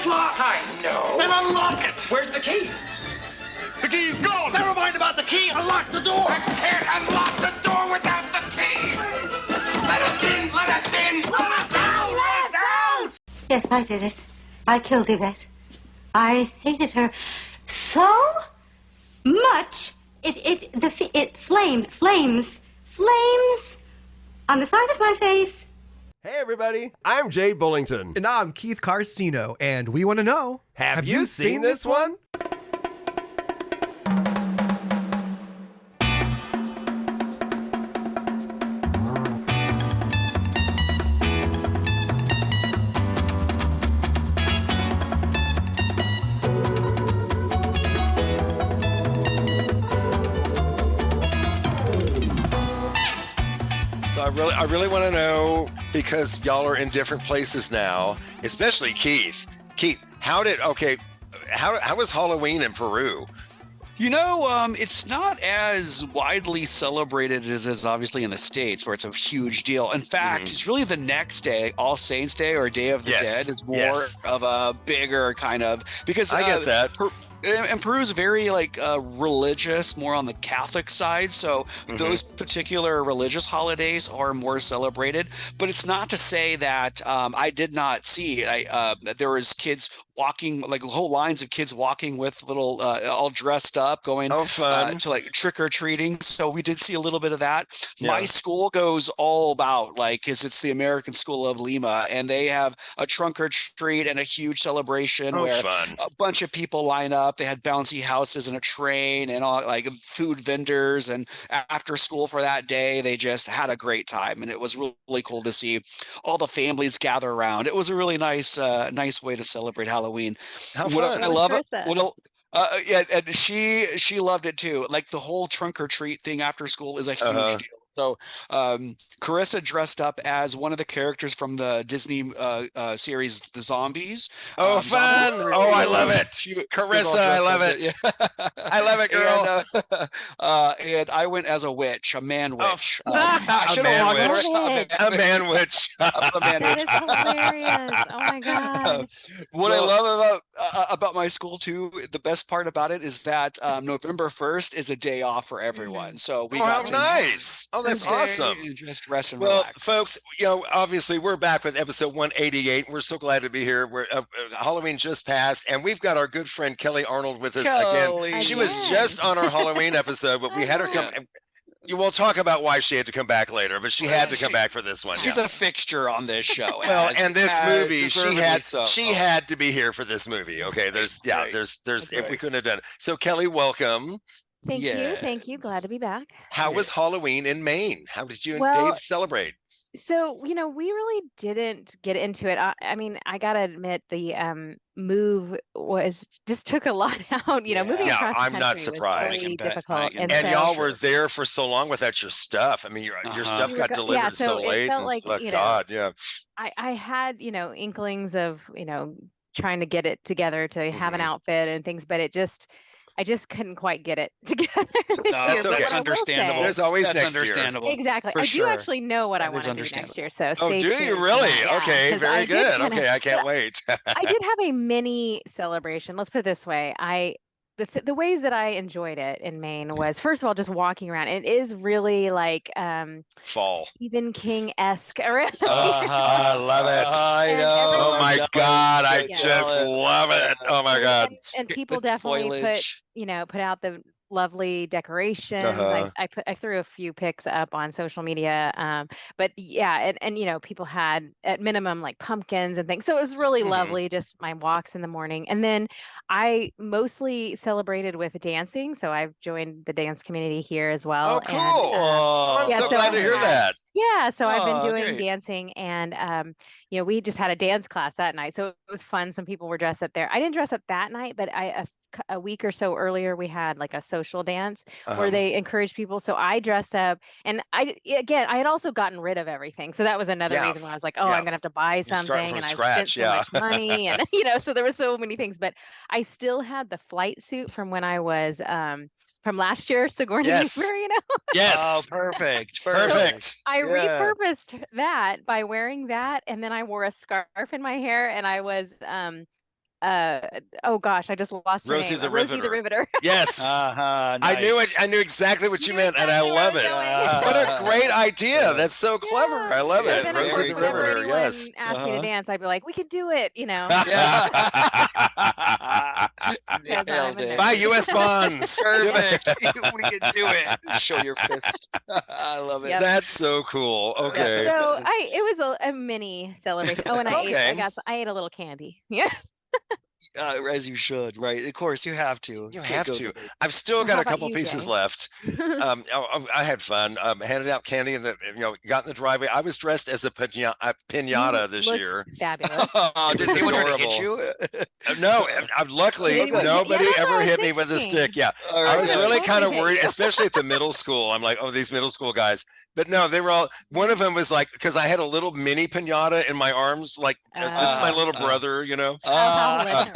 it's locked. I know. Then unlock it. Where's the key? The key's gone. Never mind about the key. Unlock the door. I can't unlock the door without the key. Let us in. Let us in. Let us out. Let us out. Yes, I did it. I killed Yvette. I hated her so much. It flames on the side of my face. Hey everybody, I'm Jay Bullington. And I'm Keith Carcino, and we want to know, Have you seen this one? So I really want to know, because y'all are in different places now, especially Keith. Keith, how was Halloween in Peru? You know, it's not as widely celebrated as is obviously in the States, where it's a huge deal. In fact, it's really the next day, All Saints Day or Day of the Dead, is more of a bigger kind of, because I get that. And Peru is very religious, more on the Catholic side. So those particular religious holidays are more celebrated. But it's not to say that I did not see that there was kids walking, like whole lines of kids walking with little all dressed up, going to like trick-or-treating. So we did see a little bit of that. Yeah. My school goes all about, because it's the American School of Lima, and they have a trunk or treat and a huge celebration where a bunch of people line up. They had bouncy houses and a train and all, like food vendors, and after school for that day, they just had a great time, and it was really cool to see all the families gather around. It was a really nice way to celebrate Halloween. How fun! I love it. Yeah, and she loved it too. Like the whole trunk or treat thing after school is a huge deal. So Carissa dressed up as one of the characters from the Disney series, The Zombies. Oh, fun! I love it. Carissa, I love it. Yeah. I love it, girl. And I went as a witch, a man witch. A man witch. That is hilarious. Oh my God. What I love about my school too, the best part about it is that November 1st is a day off for everyone. So we got to nice. Oh, that's awesome. Just rest and well, relax. Folks, obviously we're back with episode 188. We're so glad to be here. Halloween just passed, and we've got our good friend Kellie Arnold with us again. She was just on our Halloween episode, but we had her come. You will talk about why she had to come back later, but she had to come back for this one. She's a fixture on this show. And this movie, she had to be here for this movie. Okay, we couldn't have done it. So Kellie, welcome. Thank you. Glad to be back. How was Halloween in Maine? How did you and Dave celebrate? So, we really didn't get into it. I mean, I gotta admit, the move just took a lot out. Moving across the I'm not country surprised. was really difficult. And y'all were there for so long without your stuff. I mean, your stuff got delivered so late. It felt like, God, I had, inklings of, trying to get it together to have an outfit and things, but I just couldn't quite get it together this year. That's understandable. There's always that's next understandable. year. Exactly. I do actually know what I want to do next year. So stay tuned. Do you really? Okay, very good. Okay, I can't wait. I did have a mini celebration. Let's put it this way. The ways that I enjoyed it in Maine was, first of all, just walking around. It is really like fall Stephen King-esque around. I love it. I know. Oh my God, I just love it. Oh my God. And people definitely put out the lovely decorations. I threw a few pics up on social media, but and people had at minimum like pumpkins and things, so it was really lovely, just my walks in the morning. And then I mostly celebrated with dancing, so I've joined the dance community here as well. Oh, cool. I'm so glad to hear that. So I've been doing dancing, and we just had a dance class that night, so it was fun. Some people were dressed up there. I didn't dress up that night, but a week or so earlier, we had like a social dance where they encouraged people. So I dressed up, and I had also gotten rid of everything. So that was another reason why I was like, I'm gonna have to buy something, and I spent so much money, and so there were so many things. But I still had the flight suit from when I was from last year, Sigourney Weaver, Yes. Oh, perfect. So I repurposed that by wearing that, and then I wore a scarf in my hair, and I was oh gosh, I just lost her Rosie name. the Rosie the Riveter. Riveter. Yes. Nice. I knew exactly what you meant, and I exactly where love I it. was What a great idea. That's so clever. Yeah. I love So it. then, of Rosie course, the whenever Riveter, anyone yes. asked me to dance, I'd be like, "We could do it," Because I'm Nailed a it. Buy nerd. U.S. bonds. Perfect. We can do it. Show your fist. I love it. Yep. That's so cool. Okay. So it was a mini celebration. Oh, and Okay. I ate a little candy. Yeah. As you should, right? Of course, you have to. You Can't have go to. to it. I've still How got a about couple you, pieces Jay? left. I had fun. Handed out candy and got in the driveway. I was dressed as a pinata this looked year. fabulous. Oh, It did was anyone try to hit adorable. you? No, luckily Did anyone hit you? nobody That's what ever I was hit me with a thinking. stick. Yeah, All I right, was good. really Totally kind of hit worried, you. especially at the middle school. I'm like, oh, these middle school guys. But no, they were all. One of them was like, because I had a little mini pinata in my arms, like this is my little brother, Oh, how hilarious.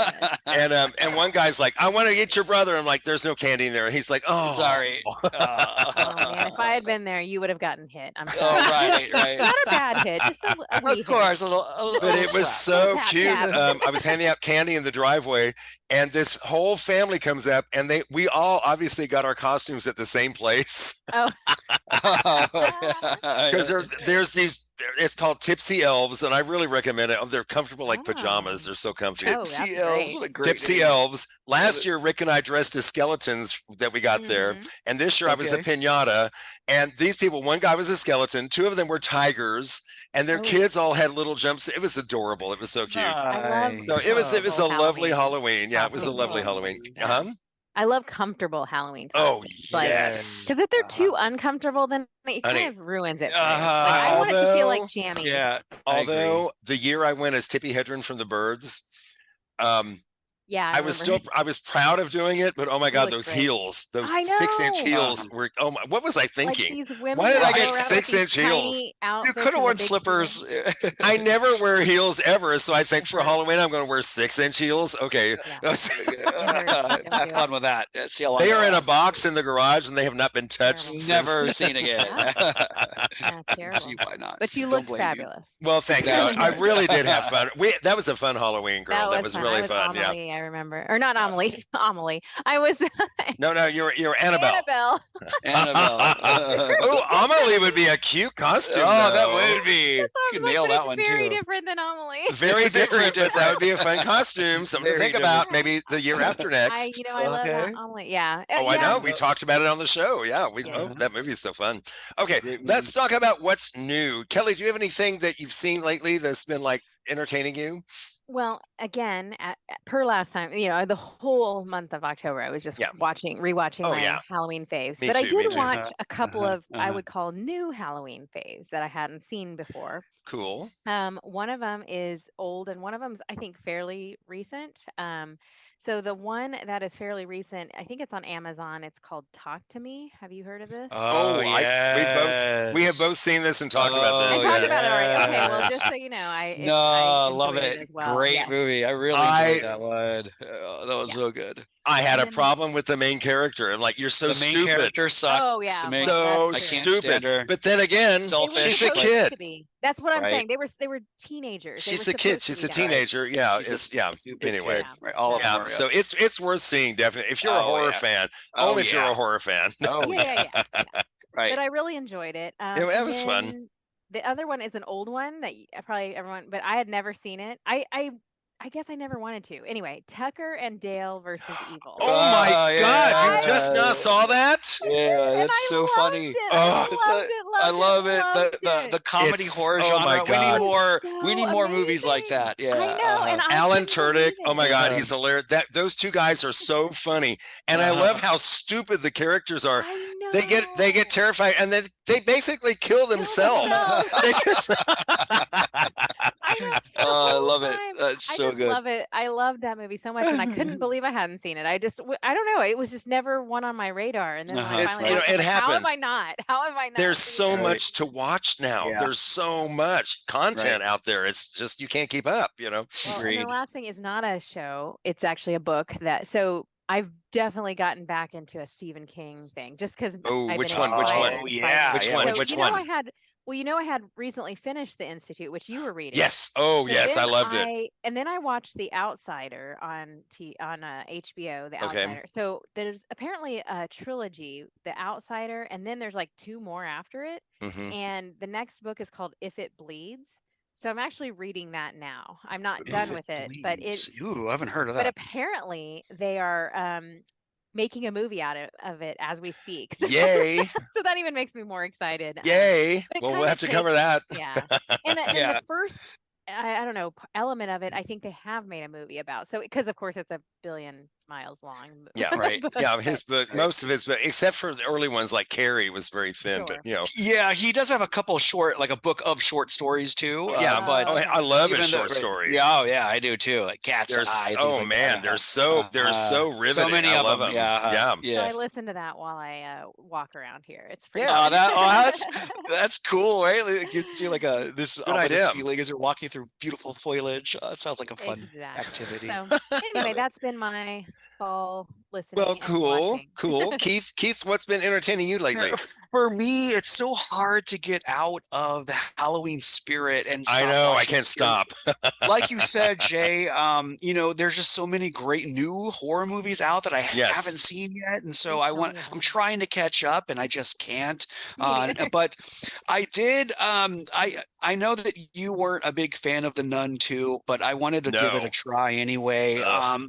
And one guy's like, I want to get your brother. I'm like, there's no candy in there. And he's like, oh, Sorry. Oh man, if I had been there, you would have gotten hit. I'm sorry. Oh, right. Not a bad hit, just a wee Of course, a little But it was slap. so Tap, cute. tap. I was handing out candy in the driveway, and this whole family comes up, and we all obviously got our costumes at the same place Oh, because there's these. It's called Tipsy Elves, and I really recommend it. They're comfortable like pajamas. Oh. They're so comfy. Oh, that's Tipsy elves. great. What a great Tipsy name. Elves. Last year, Rick and I dressed as skeletons that we got there, Mhm. and this year I was a Okay. pinata. And these people, one guy was a skeleton, two of them were tigers, and their Oh. kids all had little jumps. It was adorable. It was so cute. I love So it was a comfortable lovely Halloween. Yeah, it was a costumes. lovely Halloween. Yeah. I love comfortable Halloween Oh costumes. Like, yes. because if they're too uncomfortable, then it Honey. kind of ruins it. For me. Uh-huh. Like, I want it to feel like Although- jammy. Yeah. I agree. Although the year I went as Tippy Hedren from the Birds, Yeah, I was proud of doing it, but oh my God, looked those great. heels, those I 6-inch know. heels were, oh my, what was I Like thinking? these women Why did I that get go around with 6-inch these heels? tiny You outfits could have and worn the big slippers. I never wear heels ever, so I think for Uh-huh. Halloween I'm going to wear 6-inch heels. Okay, Have fun with that. See how long they that are in a lasts. box in the garage and they have not been touched. Terrible. since- Never seen again. Yeah, terrible. See why not? But you Don't looked blame you. fabulous. Well, thank you. That's I right. really did have fun. That was a fun Halloween, girl. That was fun. really I was fun. Yeah. Amelie, I remember. Or not Amelie. Amelie. I was No, you're Annabelle. Annabelle. Annabelle. Oh, Amelie would be a cute costume. Oh, that though. would be. You I can was like, nail but that it's one very too. different than Amelie. Very different, but that would be a fun costume. Something to Very think about. different. Maybe the year after next. I love Okay. Amelie. Yeah. Oh, I yeah. know. We talked about it on the show. Yeah, Yeah. oh, that movie is so fun. Okay, Great let's movie. talk about what's new. Kelly, do you have anything that you've seen lately that's been like entertaining you? Well, again, per last time, the whole month of October, I was just Yeah. rewatching Oh, my yeah. Halloween faves. Me But I too, me did too. watch a couple of I uh-huh. would call new Halloween faves that I hadn't seen before. Cool. One of them is old, and one of them's I think fairly recent. So the one that is fairly recent, I think it's on Amazon. It's called Talk to Me. Have you heard of this? Oh, we have both seen this and talked about I this. talked yes. about it already. Okay, well, yes. just so you know, I love enjoyed it. as well. Great Yes. movie. I really enjoyed that one. That was so good. I had a And then- problem with the main character. I'm like, you're so The main stupid. character sucks. Oh, yeah, The main, So that's true. I can't stand stupid. her. But then again, Selfish, They were she's a supposed kid. to be. That's what I'm Right. saying. They were teenagers. They She's were a kid. supposed to She's be a that. teenager. Yeah, She's a stupid Anyway. kid. Right, all of them Yeah, are, so it's worth seeing definitely if you're a Oh, horror yeah. fan. Oh, Only if you're yeah. a horror fan. Oh, Yeah. right. But I really enjoyed it. Yeah, that and was fun. then The other one is an old one that probably everyone, but I had never seen it. I guess I never wanted to. Anyway, Tucker and Dale versus Evil. Oh my God! You just now yeah. saw that? Yeah, And that's I so loved funny. it. Oh, I I love it. loved The comedy It's- horror oh genre. my We God. need more. So we need more movies like amazing. that. Yeah. I know, and I Alan couldn't Tudyk. believe Oh my it. God, Uh-huh. he's hilarious. Those two guys are so funny, and I love how stupid the characters are. I know. They get terrified, and then they basically kill themselves. They just- I know. Oh, I The whole love it. time. That's I so just good. love it. I love that movie so much, and I couldn't believe I hadn't seen it. I don't know. It was just never one on my radar. And then when I It's- finally you know, watched it I'm like, how happens. am I not? How am I not? There's seeing so it? much to watch now. Yeah. There's so much content out there. It's just you can't keep up. Well, and Agreed. the last thing is not a show. It's actually a book so I've definitely gotten back into a Stephen King thing just because. Oh, I've which been one? Which one? inspired by Yeah, him. Which one? So, Which you one? know, I had Well, I had recently finished The Institute, which you were reading. Yes. Oh, So yes. I then loved it. And then I watched The Outsider on HBO, The Okay. Outsider. So there's apparently a trilogy, The Outsider, and then there's like 2 more after it. Mhm. And the next book is called If It Bleeds. So I'm actually reading that now. I'm not done with it, but Ooh, I haven't heard of but that. apparently they are making a movie out of it as we speak. So, Yay. so that even makes me more excited. Yay. But it Well, we'll kinda have to cover that. Yeah. And then Yeah. the first, I don't know, element of it, I think they have made a movie about. So, because of course it's a billion miles long. Yeah, right. book, Yeah, his but- book, most of his book, except for the early ones like Carrie, was very thin. Sure. But Yeah, he does have a couple short, like a book of short stories too. yeah, but okay. I love even his the- short stories. Yeah, oh yeah, I do too. Like Cat's There's Eyes. things oh like man, that. they're so riveting. So many I of love them. them. Yeah, So yeah. I listen to that while I walk around here. It's pretty Oh, fun. that's cool, right? Like, it gives you like this Good ominous idea. feeling as you're walking through beautiful foliage. It sounds like a fun Exactly. activity. So anyway, that's been my fall listening Well, and cool, watching. cool. Keith, what's been entertaining you lately? For me, it's so hard to get out of the Halloween spirit and I stop know, I watching can't scary- stop. Like you said, Jay, there's just so many great new horror movies out that I Yes. haven't seen yet, and so Please tell me about I'm them. trying to catch up, and I just can't. Me neither. But I did. I know that you weren't a big fan of The Nun 2, but I wanted to give it No. a try anyway. Ugh.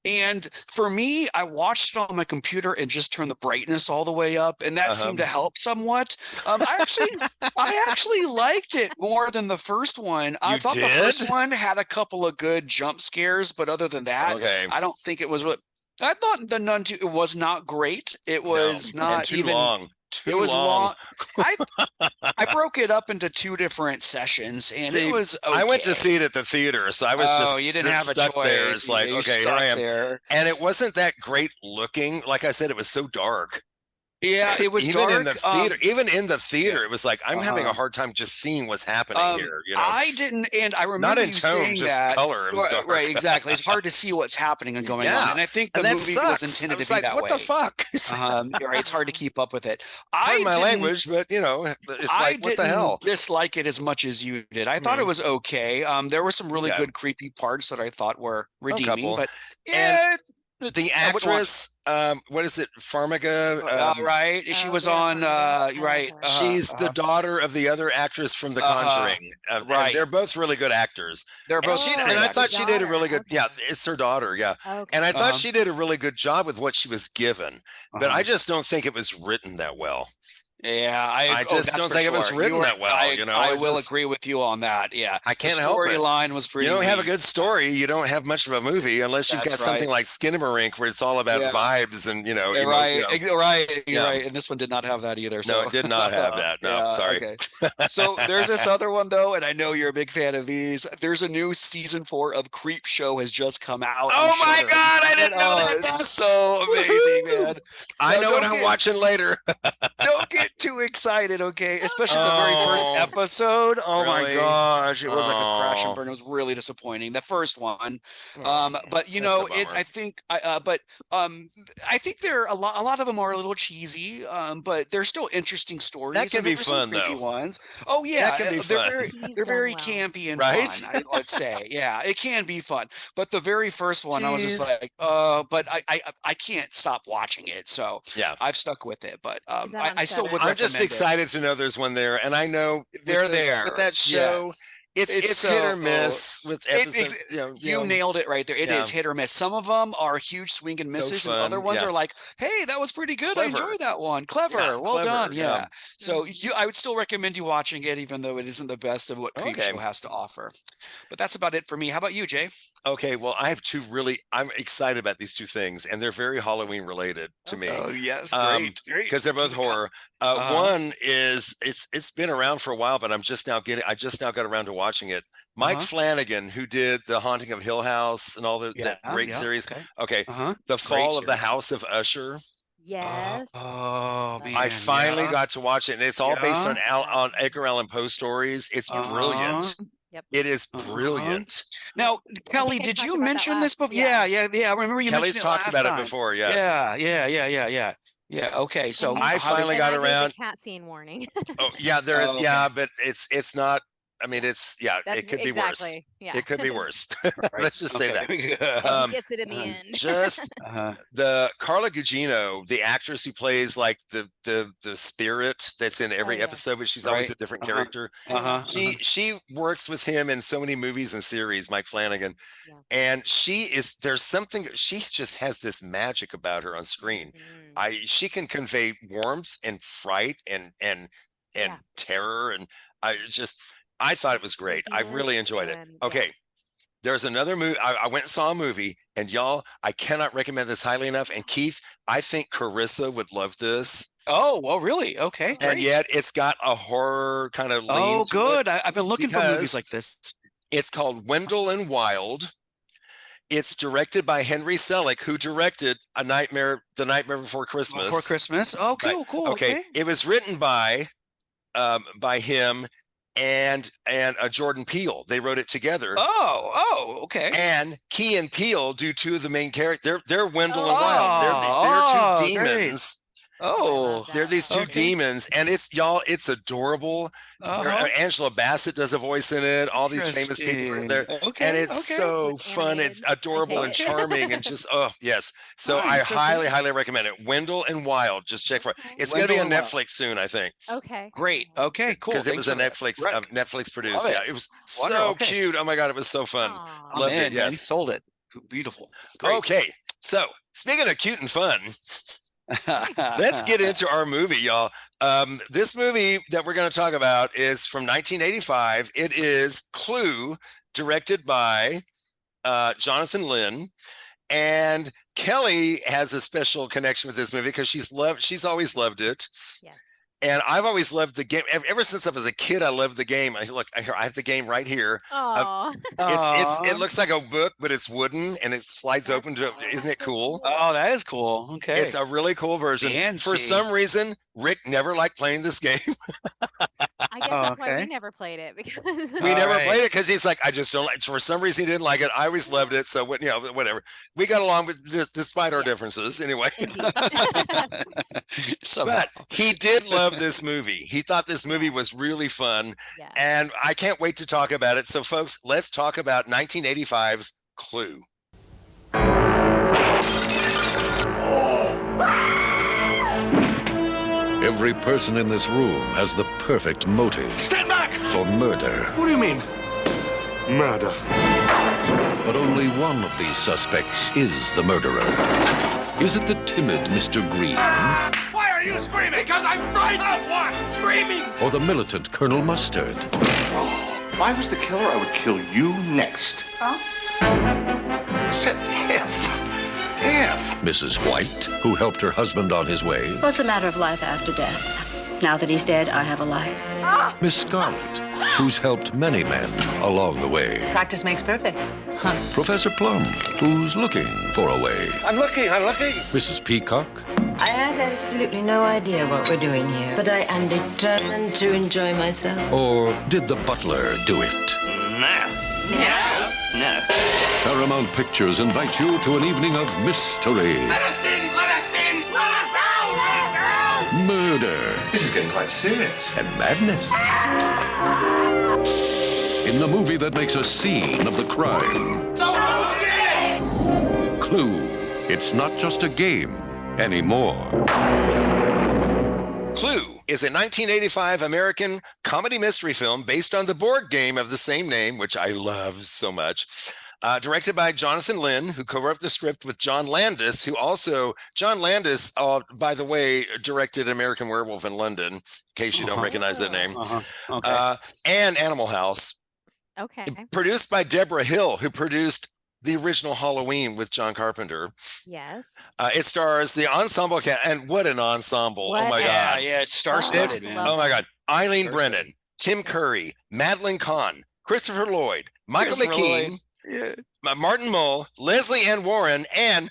And for me, I watched it on my computer and just turned the brightness all the way up, and that seemed to help somewhat. I actually liked it more than the first one. I thought the first one had a couple of good jump scares, but other than that, Okay. I don't think it was really. I thought The Nun 2 it was not great. It was No. not And too even long. Too it was long. I broke it up into 2 different sessions, and See, it was okay. I went to see it at the theater, so I was just you didn't have a stuck choice. there. It's like, You okay, here stuck I am. there. And it wasn't that great looking. Like I said, it was so dark. Yeah, it was even dark. in the theater. Even in the theater, it was like I'm having a Uh-huh. hard time just seeing what's happening here. I didn't, and I remember not in you tone, saying just that. color. It was dark. Right, exactly. It's hard to see what's happening and going on, and I think the and that movie sucks. was intended I was to be like, that what way. the fuck? Right, it's hard to keep up with it. Pardon my language, but it's like, what the hell? Dislike it as much as you did. I thought it was okay. There were some really Okay. good creepy parts that I thought were redeeming, couple. but And the actress, what is it, Farmiga? right, she was on. Right, she's the daughter of the other actress from The Conjuring. Right, they're both really good actors. They're both. And I thought she did a really good. Okay. Yeah, it's her daughter. Yeah, Okay. and I thought she did a really good job with what she was given, but I just don't think it was written that well. Yeah, I just don't think it was written that well. I will agree with you on that. Yeah, I can't help it. The storyline was pretty. You don't have a weak. good story, you don't have much of a movie unless you've got something like Skinamarink where it's all about vibes and right. And this one did not have that either. So. No, it did not have that. No, sorry. Okay. So there's this other one though, and I know you're a big fan of these. There's a new season 4 of Creep Show has just come out. Oh my Shudder. God, I didn't know that. It's so amazing, man. I know what I'm watching later. Don't get too excited, okay? Especially the very first episode. Oh my Really? gosh, it was like a crash and burn. It was really disappointing. The first one, but I think there a lot of them are a little cheesy, but they're still interesting stories. That can and be there's some fun, creepy though. ones. Oh yeah, That can be fun. they're very campy and Right? fun. Let's say, yeah, it can be fun. But the very first one, I was just Jeez. like, but I can't stop watching it, so Yeah. I've stuck with it. But Is that on I still Shudder? would. I'm just recommend it. excited to know there's one there, and I know They're with there with that show. Yes. It's hit or miss with episodes. You nailed it right there. It Yeah. is hit or miss. Some of them are huge swing and misses, and fun, other ones yeah. are like, "Hey, that was pretty good. Clever. I enjoyed that one. Clever. Yeah, well clever, done." yeah. Yeah. So I would still recommend you watching it, even though it isn't the best of what Creep Okay. Show has to offer. But that's about it for me. How about you, Jay? Okay, well, I have I'm excited about these two things, and they're very Halloween related to me. Oh yes, great, great. because they're both horror. One is it's been around for a while, but I just now got around to watching it. Mike Flanagan, who did The Haunting of Hill House and all that great series. Okay, The Fall of the House of Usher. Yes. Oh man, I finally got to watch it, and it's all based on Edgar Allan Poe stories. It's brilliant. Yep. It is brilliant. Now, Kelly, I did talked you about that mention this last- before? yeah. Yeah. I remember you Kelly's mentioned it talked last about time. it before. Yes. Yeah. Yeah. Okay. So I finally got around. Cat scene warning. Oh yeah, there is. Oh, okay. Yeah, but it's not. I mean, it's That's it could be worse. exactly. Yeah. It could be worse. Right. Let's just say that. He gets it in the end. Just the Carla Gugino, the actress who plays like the spirit that's in every episode, but she's always a different character. She works with him in so many movies and series, Mike Flanagan, and she just has this magic about her on screen. She can convey warmth and fright and terror, and I thought it was great. I really enjoyed it. Okay. There's another movie. I went and saw a movie, and y'all, I cannot recommend this highly enough. And Keith, I think Carissa would love this. Oh, well, really? Okay. And yet it's got a horror kind of lean. Oh, good. I've been looking for movies like this. It's called Wendell and Wild. It's directed by Henry Selick, who directed The Nightmare Before Christmas. Before Christmas. Oh, cool, right. Cool. Okay. It was written by him and Jordan Peele. They wrote it together. Oh, okay. And Key and Peele do two of the main characters. They're Wendell and Wild. They're two demons. Great. Oh, they're these two demons, and it's adorable. Angela Bassett does a voice in it. All these famous people are there, and it's so fun. It's adorable and charming, and just yes. So I highly recommend it. Wendell and Wild. Just check for it. It's going to be on Netflix soon, I think. Okay. Great. Okay. Cool. Because it was a Netflix produced. Yeah, it was so cute. Oh my God, it was so fun. Loved it. Yes, you sold it. Beautiful. Great. Okay. So speaking of cute and fun. Let's get into our movie, y'all. This movie that we're going to talk about is from 1985. It is Clue, directed by Jonathan Lynn. And Kelly has a special connection with this movie because she's always loved it. Yes. And I've always loved the game. Ever since I was a kid, I loved the game. I have the game right here. It looks like a book, but it's wooden and it slides open to. Isn't it cool? Oh, that is cool. Okay, it's a really cool version. For some reason, Rick never liked playing this game. I guess that's why we never played it because we never played it because he's like, I just don't like. For some reason, he didn't like it. I always loved it. So whatever. We got along with despite our differences anyway. But he did love this movie. He thought this movie was really fun, and I can't wait to talk about it. So, folks, let's talk about 1985's Clue. Every person in this room has the perfect motive. Stand back! For murder. What do you mean? Murder. But only one of these suspects is the murderer. Is it the timid Mr. Green? Why are you screaming? Because I'm frightened of what? Screaming! Or the militant Colonel Mustard? If I was the killer, I would kill you next. Huh? Said F. Mrs. White, who helped her husband on his way. Well, it's a matter of life after death. Now that he's dead, I have a life. Miss Scarlet, who's helped many men along the way. Practice makes perfect. Huh. Professor Plum, who's looking for a way. I'm looking. Mrs. Peacock. I have absolutely no idea what we're doing here, but I am determined to enjoy myself. Or did the butler do it? No. Paramount Pictures invite you to an evening of mystery. Let us in! Let us in! Let us out! Let us out! Murder. This is getting quite serious. And madness. In the movie that makes a scene of the crime. So who did it? Clue. It's not just a game anymore. Clue is a 1985 American comedy mystery film based on the board game of the same name, which I love so much. Directed by Jonathan Lynn, who co-wrote the script with John Landis, John Landis, by the way, directed American Werewolf in London, in case you don't recognize that name, and Animal House. Okay. Produced by Deborah Hill, who produced the original Halloween with John Carpenter. Yes. It stars the ensemble cast, and what an ensemble! Oh my God! Yeah, it's star-studded, man. Oh my God! Eileen Brennan, Tim Curry, Madeline Kahn, Christopher Lloyd, Michael McKean. Martin Mull, Leslie Ann Warren, and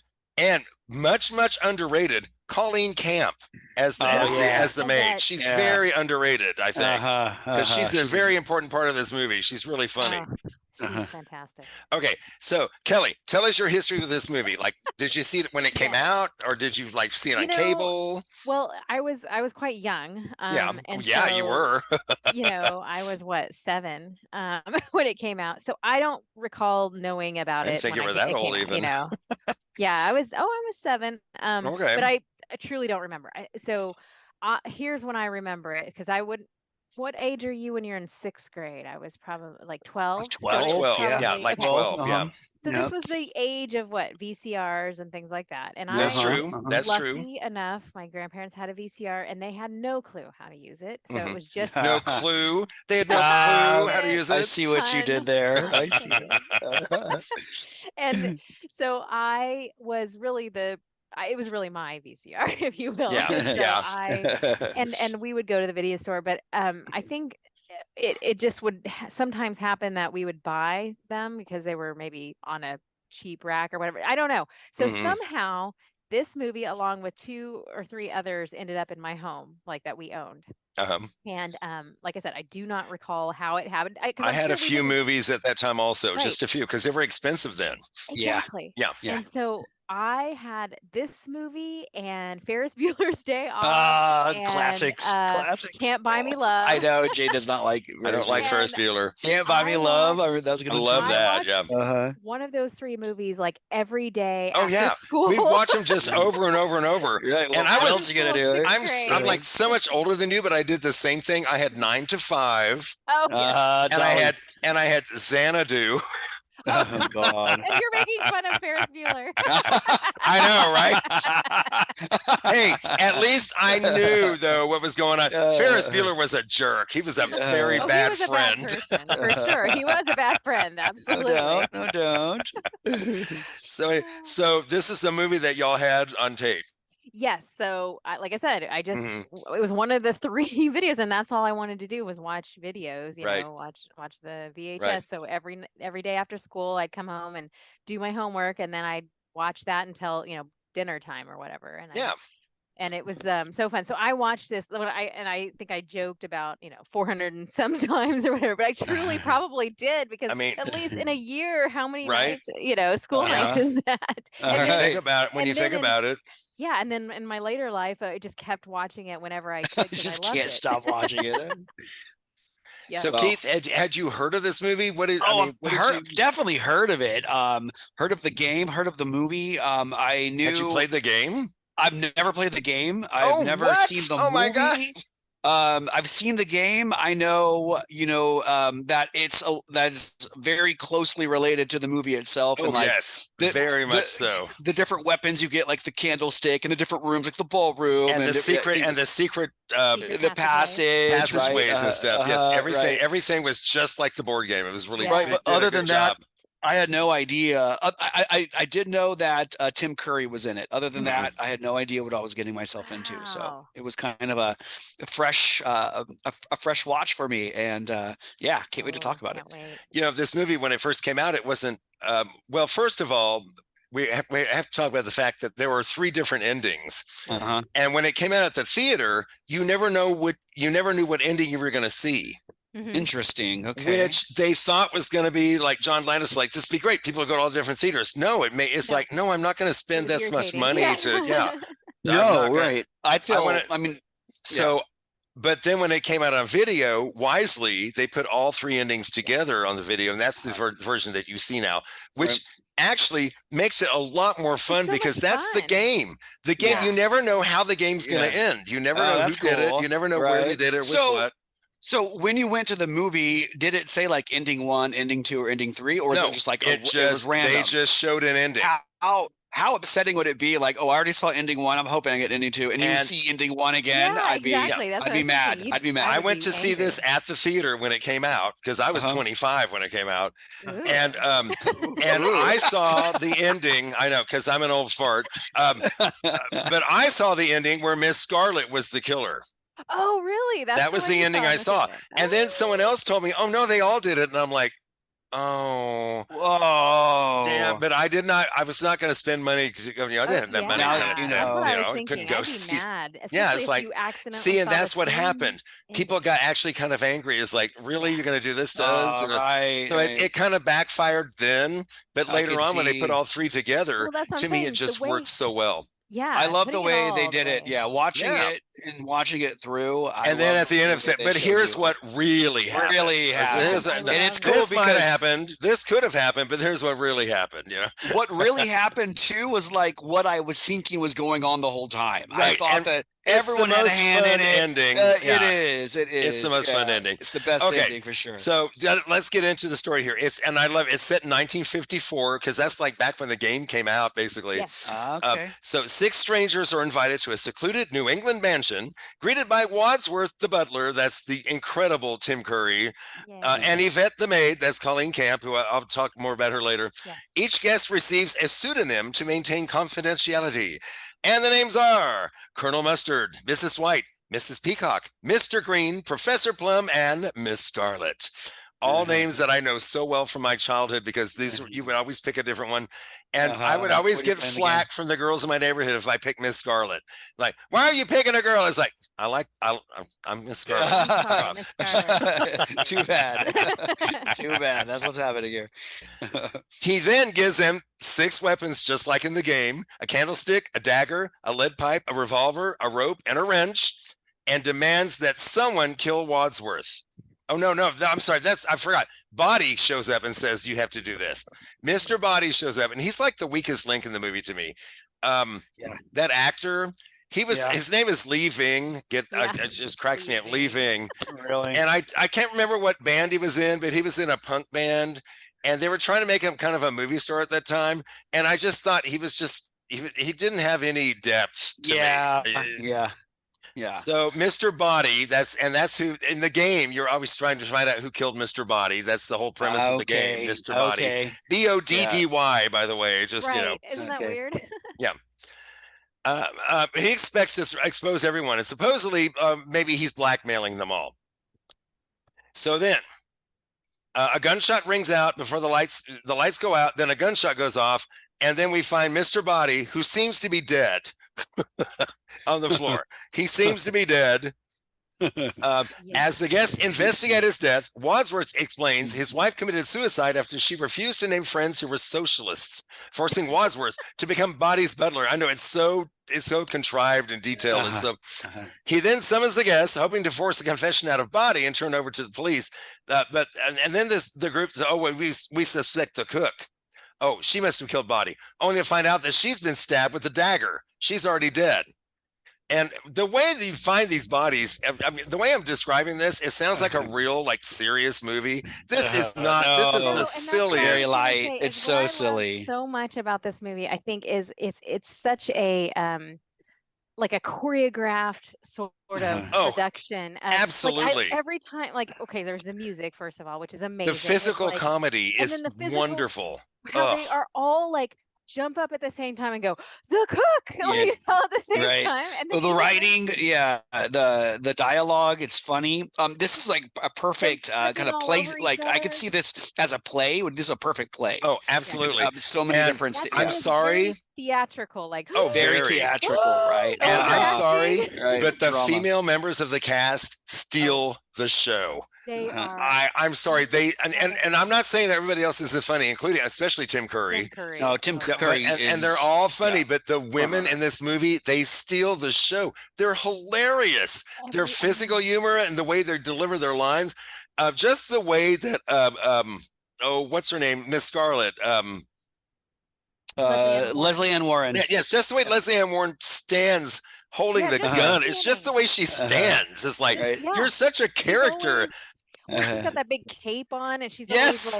much underrated Colleen Camp as the maid. She's very underrated, I think, because she's a very important part of this movie. She's really funny. She's fantastic. Okay, so Kelly, tell us your history with this movie. Like, did you see it when it came out, or did you like see it on cable? Well, I was quite young. And you were. I was what, 7 when it came out. So I don't recall knowing about I it. didn't think when you were it that old came out, even. Yeah, I was 7. Okay. But I truly don't remember. Here's when I remember it, because I would. What age are you when you're in 6th grade? I was probably like 12. Like 12, So yeah, like 12, yeah. So this was the age of what, VCRs and things like that. And That's true. That's lucky enough, my grandparents had a VCR and they had no clue how to use it. So it was just no clue. They had no clue how to use it. I see what you did there. I see. And so I was really it was really my VCR, if you will. Yeah. So and we would go to the video store, but I think it just would sometimes happen that we would buy them because they were maybe on a cheap rack or whatever. I don't know. So somehow this movie, along with 2 or 3 others, ended up in my home, like that we owned. And like I said, I do not recall how it happened. I had a few movies at that time also, just a few, because they were expensive then. Exactly. Yeah. And so I had this movie and Ferris Bueller's Day Off. And, classics. Can't Buy Me Love. I know Jay does not like. I don't like Ferris Bueller. Can't Buy Me Love. I love that. Yeah. One of those 3 movies, like every day. Oh after school. We watch them just over and over and over. Right, well, and I what was. else you gonna do? I'm like so much older than you, but I did the same thing. I had 9 to 5. Oh, yeah. And I had Xanadu. Oh God! And you're making fun of Ferris Bueller. I know, right? Hey, at least I knew though what was going on. Ferris Bueller was a jerk. He was a very bad friend. For sure, he was a bad friend. Absolutely. No, don't. So this is a movie that y'all had on tape. Yes. So, like I said, I just it was one of the 3 videos, and that's all I wanted to do was watch videos. You know, watch the VHS. Right. So every day after school, I'd come home and do my homework, and then I'd watch that until dinner time or whatever. And and it was so fun. So I watched this, and I think I joked about 400 and some times or whatever, but I truly probably did, because at least in a year, how many nights, school nights is that? When you think about it, yeah, and then in my later life, I just kept watching it whenever I could. You just can't stop watching it. Yeah. So Keith, had you heard of this movie? Definitely heard of it. Heard of the game, heard of the movie. I knew. Had you played the game? I've never played the game. I've never seen the movie. Oh my God. I've seen the game. I know, that that's very closely related to the movie itself. And yes, very much so. The different weapons you get, like the candlestick, and the different rooms, like the ballroom, and the secret the passageways and stuff. Yes, everything was just like the board game. It was really right. But other than that, I had no idea. I did know that Tim Curry was in it. Other than that, I had no idea what I was getting myself into. So it was kind of a fresh watch for me. And can't wait to talk about it. This movie, when it first came out, it wasn't. Well, first of all, we have to talk about the fact that there were 3 different endings. And when it came out at the theater, you never knew what ending you were going to see. Interesting. Okay. Which they thought was going to be like John Landis, like, this would be great. People go to all different theaters. No, it's like, no, I'm not going to spend this much money to, No, right. But then when it came out on video, wisely, they put all 3 endings together on the video. And that's the version that you see now, which actually makes it a lot more fun, because that's the game. The game, you never know how the game's going to end. You never know who did it. You never know where they did it, what. So when you went to the movie, did it say like ending 1, ending 2, or ending 3, or is it just like it was random? They just showed an ending. How upsetting would it be? Like, I already saw ending 1. I'm hoping I get ending 2, and you see ending 1 again. I'd be mad. I'd be mad. I went to see this at the theater when it came out, because I was 25 when it came out, and I saw the ending. I know, because I'm an old fart. But I saw the ending where Miss Scarlet was the killer. Oh, really? That was the ending I saw. And then someone else told me, oh, no, they all did it. And I'm like, Oh, whoa! Yeah, but I was not going to spend money because I didn't have that money. Now you know. That's what I was Couldn't thinking. go I'd be see. mad, Yeah, especially it's if like, you accidentally see, and saw the that's what same happened. People got actually kind of angry. It's like, really, you're going to do this to us? Right. So it kind of backfired then, but later on when they put all three together, Well, that's what to I'm me, saying. it just worked so well. Yeah, I love the putting it way they all did the it. way. Yeah, watching it through. And then at the end of it, but here's what really happened. Really happened. And it's cool this might have because happened. This could have happened, but here's what really happened. You know, what really happened too was like what I was thinking was going on the whole time. Right. I thought that it's everyone the had a most hand fun in it. ending. It is. It's the most fun ending. It's the best ending for sure. So let's get into the story here. And I love it's set in 1954 because that's like back when the game came out, basically. Yeah. Okay. So 6 strangers are invited to a secluded New England mansion, greeted by Wadsworth the butler, that's the incredible Tim Curry, and Yvette the maid, that's Colleen Camp, who I'll talk more about her later. Yes. Each guest receives a pseudonym to maintain confidentiality. And the names are Colonel Mustard, Mrs. White, Mrs. Peacock, Mr. Green, Professor Plum, and Miss Scarlet. All names that I know so well from my childhood because these you would always pick a different one. And I would always get flack from the girls in my neighborhood if I picked Miss Scarlet. Like, why are you picking a girl? It's like, I'm Miss Scarlet. Too bad. Too bad. That's what's happening here. He then gives them 6 weapons, just like in the game: a candlestick, a dagger, a lead pipe, a revolver, a rope, and a wrench, and demands that someone kill Wadsworth. Oh, no, I'm sorry. I forgot. Body shows up and says, you have to do this. Mr. Body shows up, and he's like the weakest link in the movie to me. That actor, his name is Lee Ving. It just cracks me up. Lee Ving. Really? And I can't remember what band he was in, but he was in a punk band, and they were trying to make him kind of a movie star at that time. And I just thought he was just, he didn't have any depth to me. Yeah. So Mr. Body, that's who in the game you're always trying to find out who killed Mr. Body. That's the whole premise of the game, Mr. Body. BODDY, by the way. Just Isn't that weird? Yeah. He expects to expose everyone, and supposedly maybe he's blackmailing them all. So then a gunshot rings out before the lights go out. Then a gunshot goes off, and then we find Mr. Body, who seems to be dead. On the floor. He seems to be dead. As the guests investigate his death, Wadsworth explains his wife committed suicide after she refused to name friends who were socialists, forcing Wadsworth to become Body's butler. I know it's so contrived and detailed. And so he then summons the guests, hoping to force a confession out of Body and turn over to the police. Then the group says, "Oh, we suspect the cook. Oh, she must have killed Body," only to find out that she's been stabbed with a dagger. She's already dead. And the way that you find these bodies, I mean, the way I'm describing this, it sounds like a real, like, serious movie. This is not. No. This is the silliest. Very light. It's so silly. So much about this movie, I think, is it's such a like a choreographed sort of production. Absolutely. Like every time, like, okay, there's the music, first of all, which is amazing. The physical comedy is wonderful. How they are all like jump up at the same time and go, the cook, like, all at the same time. And the writing, the dialogue, it's funny. This is like a perfect kind of play. Like I could see this as a play. This is a perfect play. Oh, absolutely. So many different. I'm sorry. Theatrical, like very theatrical, right? And I'm sorry, but the drama. female members of the cast steal the show. They are. I'm sorry. And I'm not saying everybody else isn't funny, including especially Tim Curry. No, Tim Curry, and they're all funny, but the women in this movie, they steal the show. They're hilarious. Their physical humor and the way they deliver their lines, just the way that what's her name, Miss Scarlet. Leslie Ann Warren. Yes, just the way Leslie Ann Warren stands holding the gun. It's just the way she stands. It's like, you're such a character. She's got that big cape on, and she's always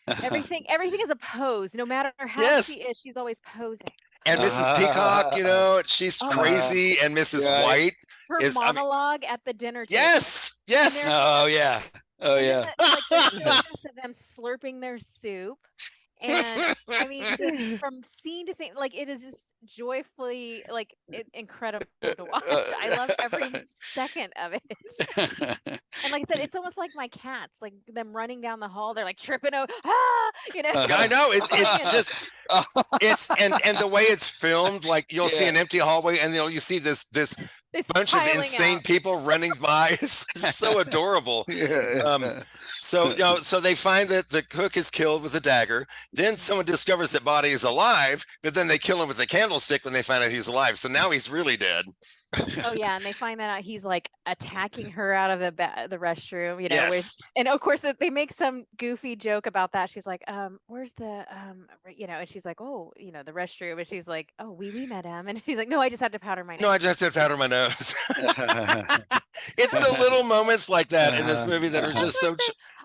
like, everything is a pose. No matter how she is, she's always posing. And Mrs. Peacock, she's crazy. And Mrs. White her is monologue at the dinner table. Yes. Oh yeah. Like the of them slurping their soup. And I mean, just from scene to scene, like it is just joyfully like incredible to watch. I love every second of it. And like I said, it's almost like my cats, like them running down the hall. They're like tripping over, you know. I know it's just and the way it's filmed, like you'll see an empty hallway, and you see this bunch of insane people running by. It's so adorable. So they find that the cook is killed with a dagger. Then someone discovers that body is alive, but then they kill him with a candlestick when they find out he's alive. So now he's really dead. Oh yeah, and they find that out he's like attacking her out of the restroom, you know. Yes. And of course they make some goofy joke about that. She's like, where's the you know, and she's like, oh, you know, the restroom, and she's like, oh, we madam, and she's like, no, I just had to powder my nose. No, I just had to powder my nose. It's the little moments like that in this movie that are just so.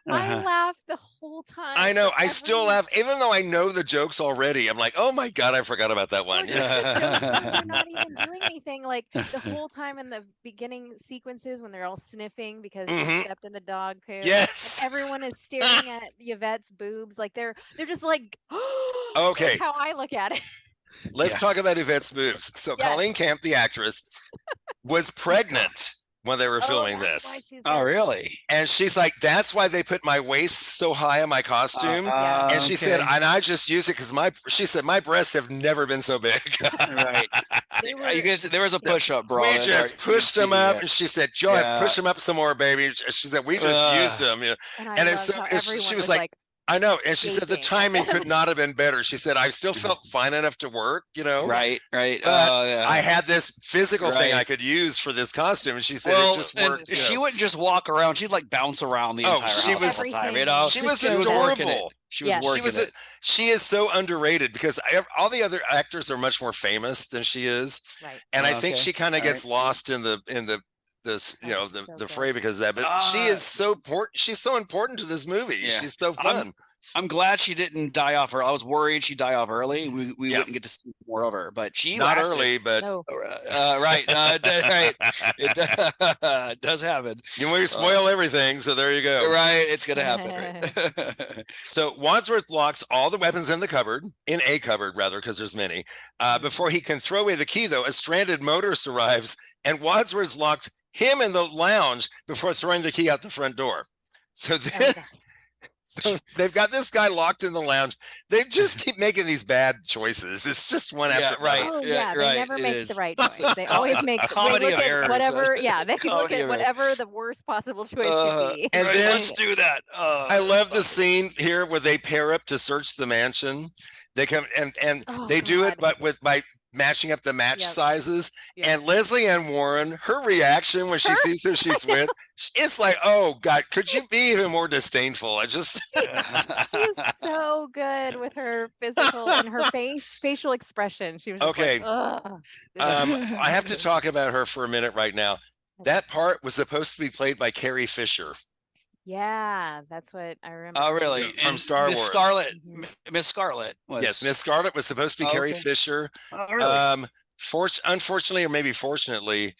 I laughed the whole time. I know. I still laugh, even though I know the jokes already. I'm like, oh my God, I forgot about that one. Yes. They're not even doing anything. Like the whole time in the beginning sequences when they're all sniffing because they stepped in the dog poo. Yes. And everyone is staring at Yvette's boobs. Like they're just like, okay. That's how I look at it. Let's talk about Yvette's boobs. So Colleen Camp, the actress, was pregnant when they were filming this. Oh, really? And she's like, that's why they put my waist so high on my costume. And she said, and I just use it because she said, my breasts have never been so big. Right. You guys, there was a push-up, bro. We just pushed them up. And she said, Joy, push them up some more, baby. She said, we just used them. You know? And it's so, she was like, I know. And she said the timing could not have been better. She said, I still felt fine enough to work, you know? Right. But I had this physical thing I could use for this costume. And she said it just worked. She wouldn't just walk around. She'd like bounce around the entire house all the time, you know? She was adorable. She was working it. She is so underrated because all the other actors are much more famous than she is. Right. And I think she kind of gets lost in the fray because of that, but she is so important. She's so important to this movie. She's so fun. I'm glad she didn't die off early. I was worried she'd die off early. We wouldn't get to see more of her, but she not lasted. Early, but right, right. It does happen. You want to spoil everything, so there you go. Right, it's gonna happen. Right? So Wadsworth locks all the weapons in a cupboard, because there's many. Before he can throw away the key, though, a stranded motorist arrives, and Wadsworth's locked him in the lounge before throwing the key out the front door. So then. So they've got this guy locked in the lounge. They just keep making these bad choices. It's just one after another. Oh, yeah, they never make the right choice. They always make comedy of errors. Whatever. Yeah, they look at whatever the worst possible choice could be. And then let's do that. I love the scene here where they pair up to search the mansion. They come and they do it, but by matching up the match sizes. And Leslie Ann Warren, her reaction when she sees who she's with, it's like, oh God, could you be even more disdainful? She's so good with her physical and her facial expression. She was just okay. Like, I have to talk about her for a minute right now. That part was supposed to be played by Carrie Fisher. Yeah, that's what I remember. Oh, really? From Star Wars. Miss Scarlet was. Yes, Miss Scarlet was supposed to be Carrie Fisher. Oh, really? Unfortunately, or maybe fortunately,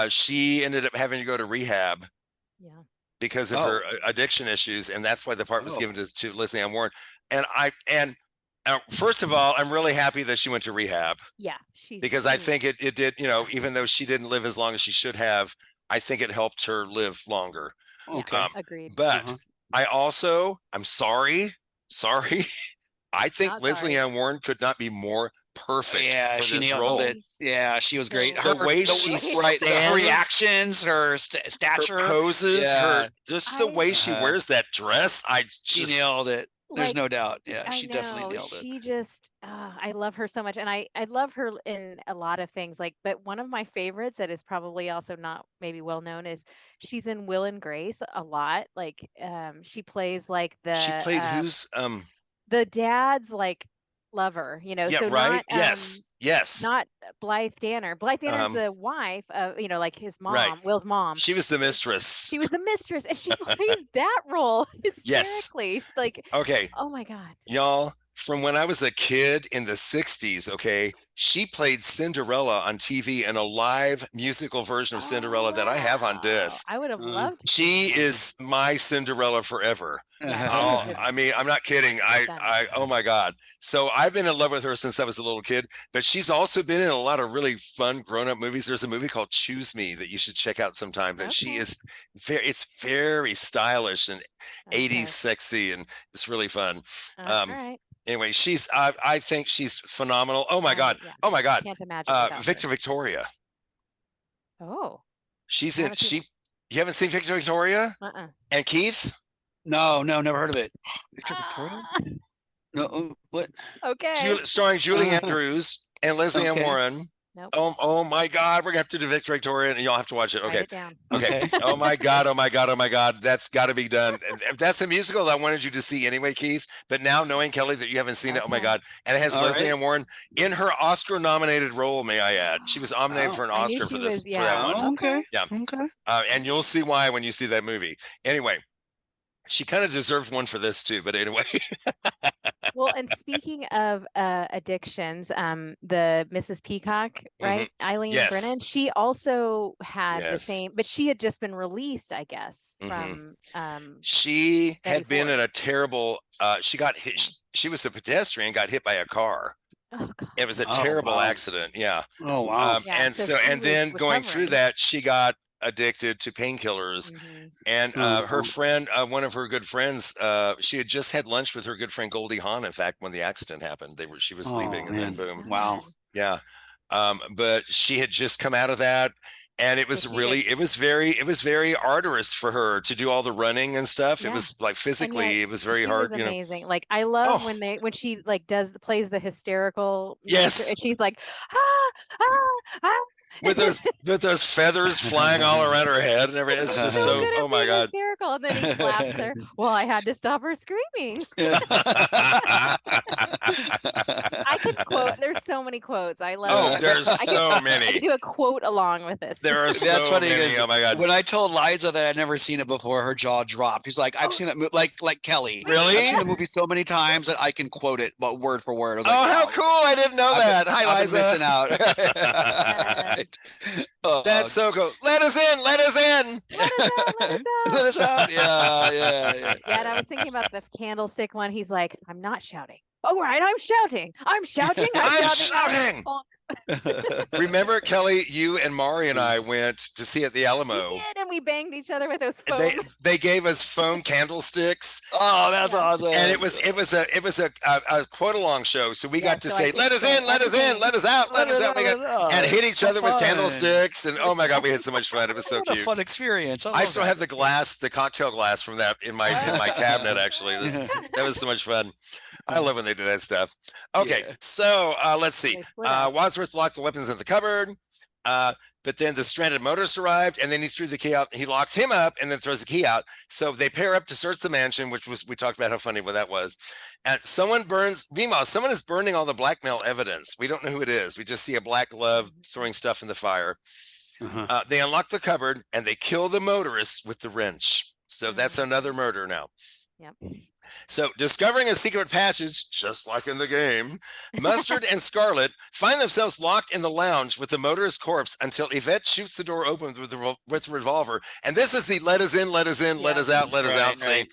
she ended up having to go to rehab. Yeah. Because of her addiction issues, and that's why the part was given to Leslie Ann Warren. And first of all, I'm really happy that she went to rehab. Yeah, because I think it did. You know, even though she didn't live as long as she should have, I think it helped her live longer. Okay. Agreed. But I'm sorry. I think Leslie Ann Warren could not be more perfect. Yeah, for she this nailed role. it. Yeah, she was great. The way she stands, her reactions, her stature, her poses, the way she wears that dress. She nailed it. There's Like, no doubt. Yeah, she I definitely know, nailed it. She just, I love her so much. And I love her in a lot of things. Like, but one of my favorites that is probably also not maybe well known is she's in Will and Grace a lot. Like, she plays like She played who's the dad's like lover, you know. Yeah, so right. Not, yes. Not Blythe Danner. Blythe Danner's the wife of, you know, like his mom, Will's mom. She was the mistress. She was the mistress, and she plays that role hysterically. She's like, okay. Oh my God. Y'all, from when I was a kid in the 60s, okay, she played Cinderella on TV in a live musical version of Cinderella that I have on disc. I would have loved to. She is my Cinderella forever. I mean, I'm not kidding. Oh my God. So I've been in love with her since I was a little kid, but she's also been in a lot of really fun grown-up movies. There's a movie called Choose Me that you should check out sometime. That she is it's very stylish and 80s sexy, and it's really fun. Right. Anyway, I think she's phenomenal. Oh my God. Yeah. Oh my God. Can't imagine. Victoria. Oh. She's in you haven't seen Victoria? And Keith? No, never heard of it. Victoria? No, what? Okay. Starring Julie Andrews and Leslie Ann Warren. Nope. Oh my God, we're gonna have to do Victoria, and you'll have to watch it. Okay. Write it down. Okay. Oh my God. That's got to be done. That's a musical that I wanted you to see anyway, Keith. But now knowing Kelly that you haven't seen it, oh my God, and it has Leslie Ann Warren in her Oscar-nominated role. May I add? She was nominated for an Oscar for that one. Okay. Yeah. Okay. And you'll see why when you see that movie. Anyway, she kind of deserved one for this too. But anyway. Well, and speaking of addictions, the Mrs. Peacock, right? Eileen Brennan, she also had the same, but she had just been released, I guess, from she had been in a terrible she got hit. She was a pedestrian, got hit by a car. Oh, God. It was a terrible accident. Yeah. Oh wow. And then going through that, she got addicted to painkillers, and her friend, one of her good friends, she had just had lunch with her good friend Goldie Hawn. In fact, when the accident happened, she was sleeping, and then boom. Wow. Yeah. But she had just come out of that, and it was very arduous for her to do all the running and stuff. It was like physically, it was very hard. Was amazing. Like I love when she like plays the hysterical. Yes. And she's like, ah. With those feathers flying all around her head and everything. It's just so oh my God. Hysterical. And then he slaps her. Well, I had to stop her screaming. I could quote. There's so many quotes. I love. There's so many. I could do a quote along with this. There are That's so funny many. Oh my God. When I told Liza that I'd never seen it before, her jaw dropped. He's like, I've seen that movie, like Kelly. Really? I've seen the movie so many times that I can quote it, but word for word. I was like, how cool! I didn't know that. Hi, Liza. I've been missing out. That's so cool. Let us in. Let us in. Let us out. Yeah. Yeah, and I was thinking about the candlestick one. He's like, I'm not shouting. Oh, right, I'm shouting. I'm shouting. I'm shouting. Remember, Kelly, you and Mari and I went to see at the Alamo. We did, and we banged each other with those foam. They gave us foam candlesticks. Oh, that's awesome! And it was a quote along show, so we got to say, "Let us in, let us in, let us out, let us out," and hit each other with candlesticks. And oh my God, we had so much fun! It was so cute. A fun experience. I still have the cocktail glass from that in my cabinet. Actually, that was so much fun. I love when they do that stuff. Okay, so let's see. Wadsworth locked the weapons in the cupboard, but then the stranded motorist arrived, and then he threw the key out. He locks him up and then throws the key out. So they pair up to search the mansion, we talked about how funny that was. And meanwhile, someone is burning all the blackmail evidence. We don't know who it is. We just see a black glove throwing stuff in the fire. They unlock the cupboard and they kill the motorist with the wrench. So that's another murder now. Yep. So, discovering a secret passage, just like in the game, Mustard and Scarlet find themselves locked in the lounge with the motorist's corpse until Yvette shoots the door open with the revolver. And this is the let us in, let us in, let us out, let us out scene.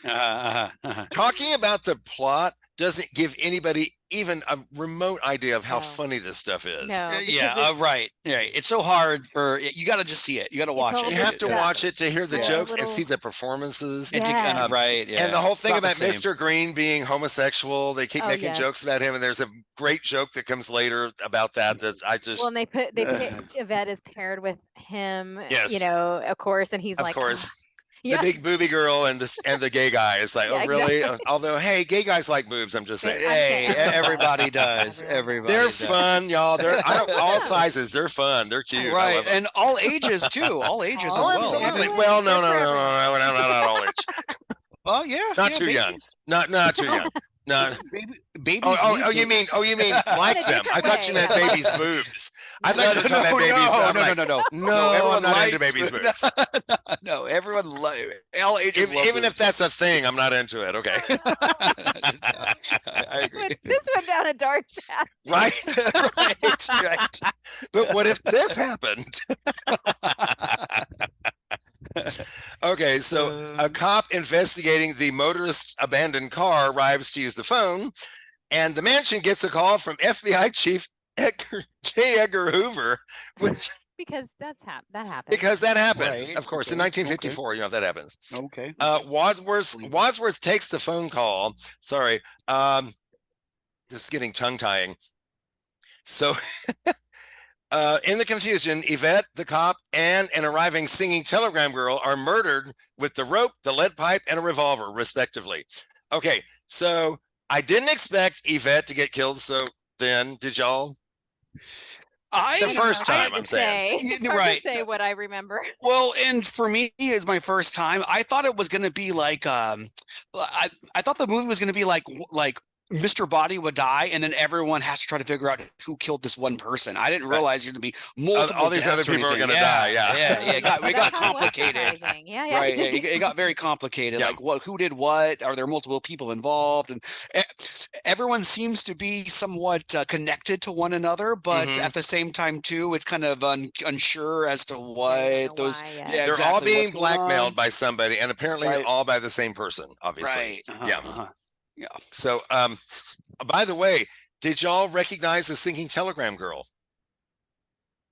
Talking about the plot doesn't give anybody even a remote idea of how funny this stuff is. Right. It's so hard you got to just see it. You got to watch it. You have to watch it to hear the jokes and see the performances. And and the whole thing about Mr. Green being homosexual, they keep making jokes about him, and there's a great joke that comes later about that and they put Yvette is paired with him, yes. Of course, and he's of like, course. The big booby girl and the gay guy. It's like, really? Exactly. Although, hey, gay guys like boobs. I'm just saying. Hey, everybody does. They're fun, y'all. All sizes. They're fun. They're cute. Right, and all ages too. All ages as well. Absolutely. Well, no, not all ages. Well, yeah. Not too young. Not too young. No. Babies. You mean like them? I thought you meant babies' boobs. I'd like to talk about babies, but I'm like, no. I'm not into babies' boots. No, everyone all ages love Even if boobs. that's a thing, I'm not into it. Okay. I agree. This went down a dark path. Right. right. But what if this happened? Okay, so a cop investigating the motorist's abandoned car arrives to use the phone, and the mansion gets a call from FBI Chief J. Edgar Hoover, which Because that happens. because that happens, Right, of course, in okay, 1954. You know that happens. Okay. Wadsworth takes the phone call. Sorry, this is getting tongue-tying. So, in the confusion, Yvette, the cop, and an arriving singing telegram girl are murdered with the rope, the lead pipe, and a revolver, respectively. Okay, so I didn't expect Yvette to get killed. So then, did y'all? The first time, I'm saying. It's hard Right. to say what I remember. Well, and for me, it's my first time. I thought it was going to be like, I thought the movie was going to be like Mr. Body would die, and then everyone has to try to figure out who killed this one person. I didn't realize it would be multiple. All these other people are going to die. Yeah. It got complicated. Yeah. Right. It got very complicated. Yeah. Like, who did what? Are there multiple people involved? And everyone seems to be somewhat connected to one another, but at the same time, too, it's kind of unsure as to what those. Why, yeah. They're exactly all what's being going blackmailed on. by somebody, and apparently Right. all by the same person, obviously. Right. Yeah. So, by the way, did y'all recognize the singing telegram girl?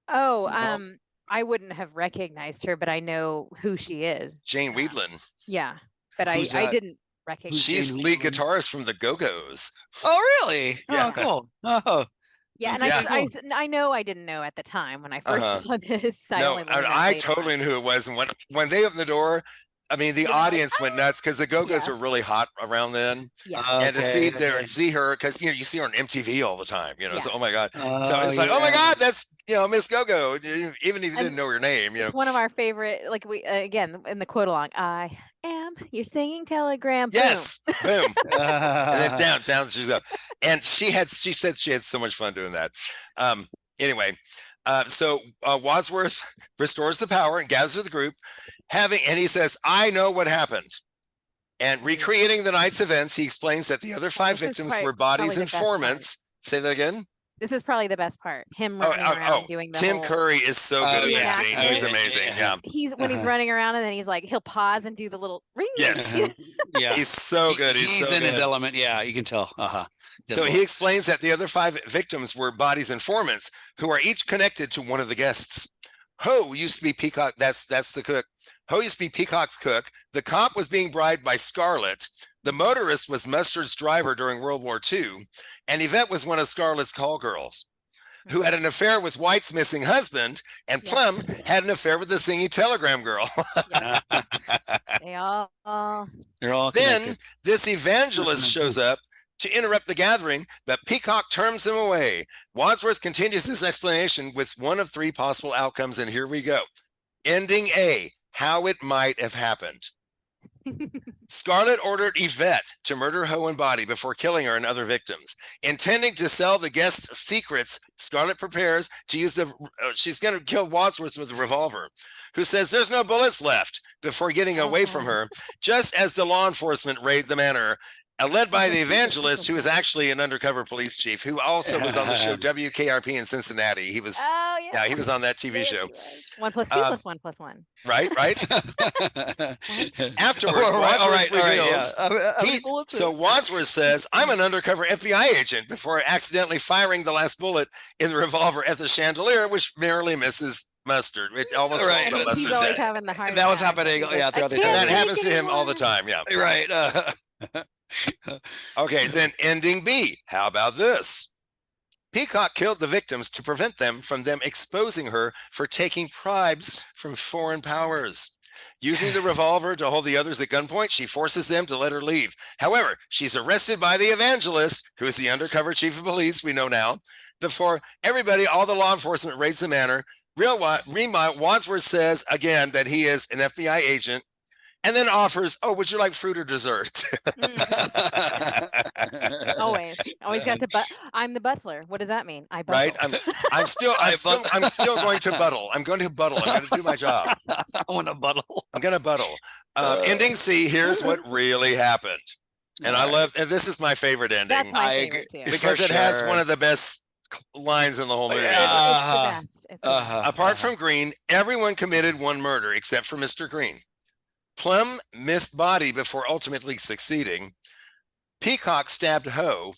Oh, I wouldn't have recognized her, but I know who she is. Jane Weedland. Yeah, but Who's I that? didn't recognize. She's Jane lead Weedland? guitarist from the Go-Go's. Oh, really? Yeah. Oh, cool. Oh, Yeah, and Yeah. I know I didn't know at the time when I first saw this. No, only learned that I later totally on. knew who it was. And when they opened the door, I mean, the Yeah. audience went nuts because the Go-Go's Yeah. were really hot around then. Yeah. And to see okay. see her, because you see her on MTV all the time, so Yeah. oh my god, so Oh, it's like, oh my yeah. god, that's Miss Go-Go, even if you didn't And know her name, It's one of our favorite, like we again in the quote along. I am your singing telegram. Boom. Yes, boom, and then down she's up, and she said she had so much fun doing that. Anyway, so Wadsworth restores the power and gathers the group, and he says, I know what happened. And recreating the night's events, he explains that the other 5 This is victims probably- were bodies probably the and best informants. Say that again. This is probably the best part. Him running around doing the Tim whole. Curry is so good at yeah. this scene. He's Yeah. amazing. Yeah. When he's running around and then he's like he'll pause and do the little ring. Yes. Yeah. He's so good. He's so in his good. element. Yeah, you can tell. So he explains that the other 5 victims were bodies informants who are each connected to one of the guests. Ho used to be Peacock. That's the cook. Ho used to be Peacock's cook. The cop was being bribed by Scarlett. The motorist was Mustard's driver during World War II. And Yvette was one of Scarlett's call girls, who had an affair with White's missing husband. And Plum had an affair with the singing telegram girl. They all. They're all Then connected. this evangelist shows up to interrupt the gathering, but Peacock turns him away. Wadsworth continues his explanation with one of 3 possible outcomes, and here we go. Ending A, how it might have happened. Scarlett ordered Yvette to murder Ho and Body before killing her and other victims. Intending to sell the guests' secrets, Scarlett prepares to use she's going to kill Wadsworth with a revolver, who says there's no bullets left before getting away from her, just as the law enforcement raid the manor. Led by the evangelist, who is actually an undercover police chief, who also was on the show WKRP in Cincinnati. He was, Oh yeah. he was on that TV show. 1 + 2 + 1 + 1. Right. Afterward, all right, reveals, yeah. so Wadsworth says, I'm an undercover FBI agent, before accidentally firing the last bullet in the revolver at the chandelier, which narrowly misses Mustard. It almost falls on He's Mustard's always head. having the heart. That was attack. happening, He's yeah, like, throughout the "I time. can't And that happens take to him all the anymore." time. Yeah. Right. Okay, then ending B. How about this? Peacock killed the victims to prevent them from exposing her for taking bribes from foreign powers. Using the revolver to hold the others at gunpoint, she forces them to let her leave. However, she's arrested by the evangelist, who is the undercover chief of police, we know now. Before everybody, all the law enforcement raids the manor. Wadsworth says again that he is an FBI agent. and then offers, "Oh, would you like fruit or dessert?" Always got to. But I'm the butler. What does that mean? I buttle. Right? I'm still going to buttle. I'm going to buttle. I'm going to do my job. I want to buttle. I'm going to buttle. Ending C. Here's what really happened, and I love. And this is my favorite ending. That's my favorite too. Because it has one of the best lines in the whole movie. It's the best. It's the best. Apart from Green, everyone committed one murder except for Mr. Green. Plum missed body before ultimately succeeding. Peacock stabbed Ho.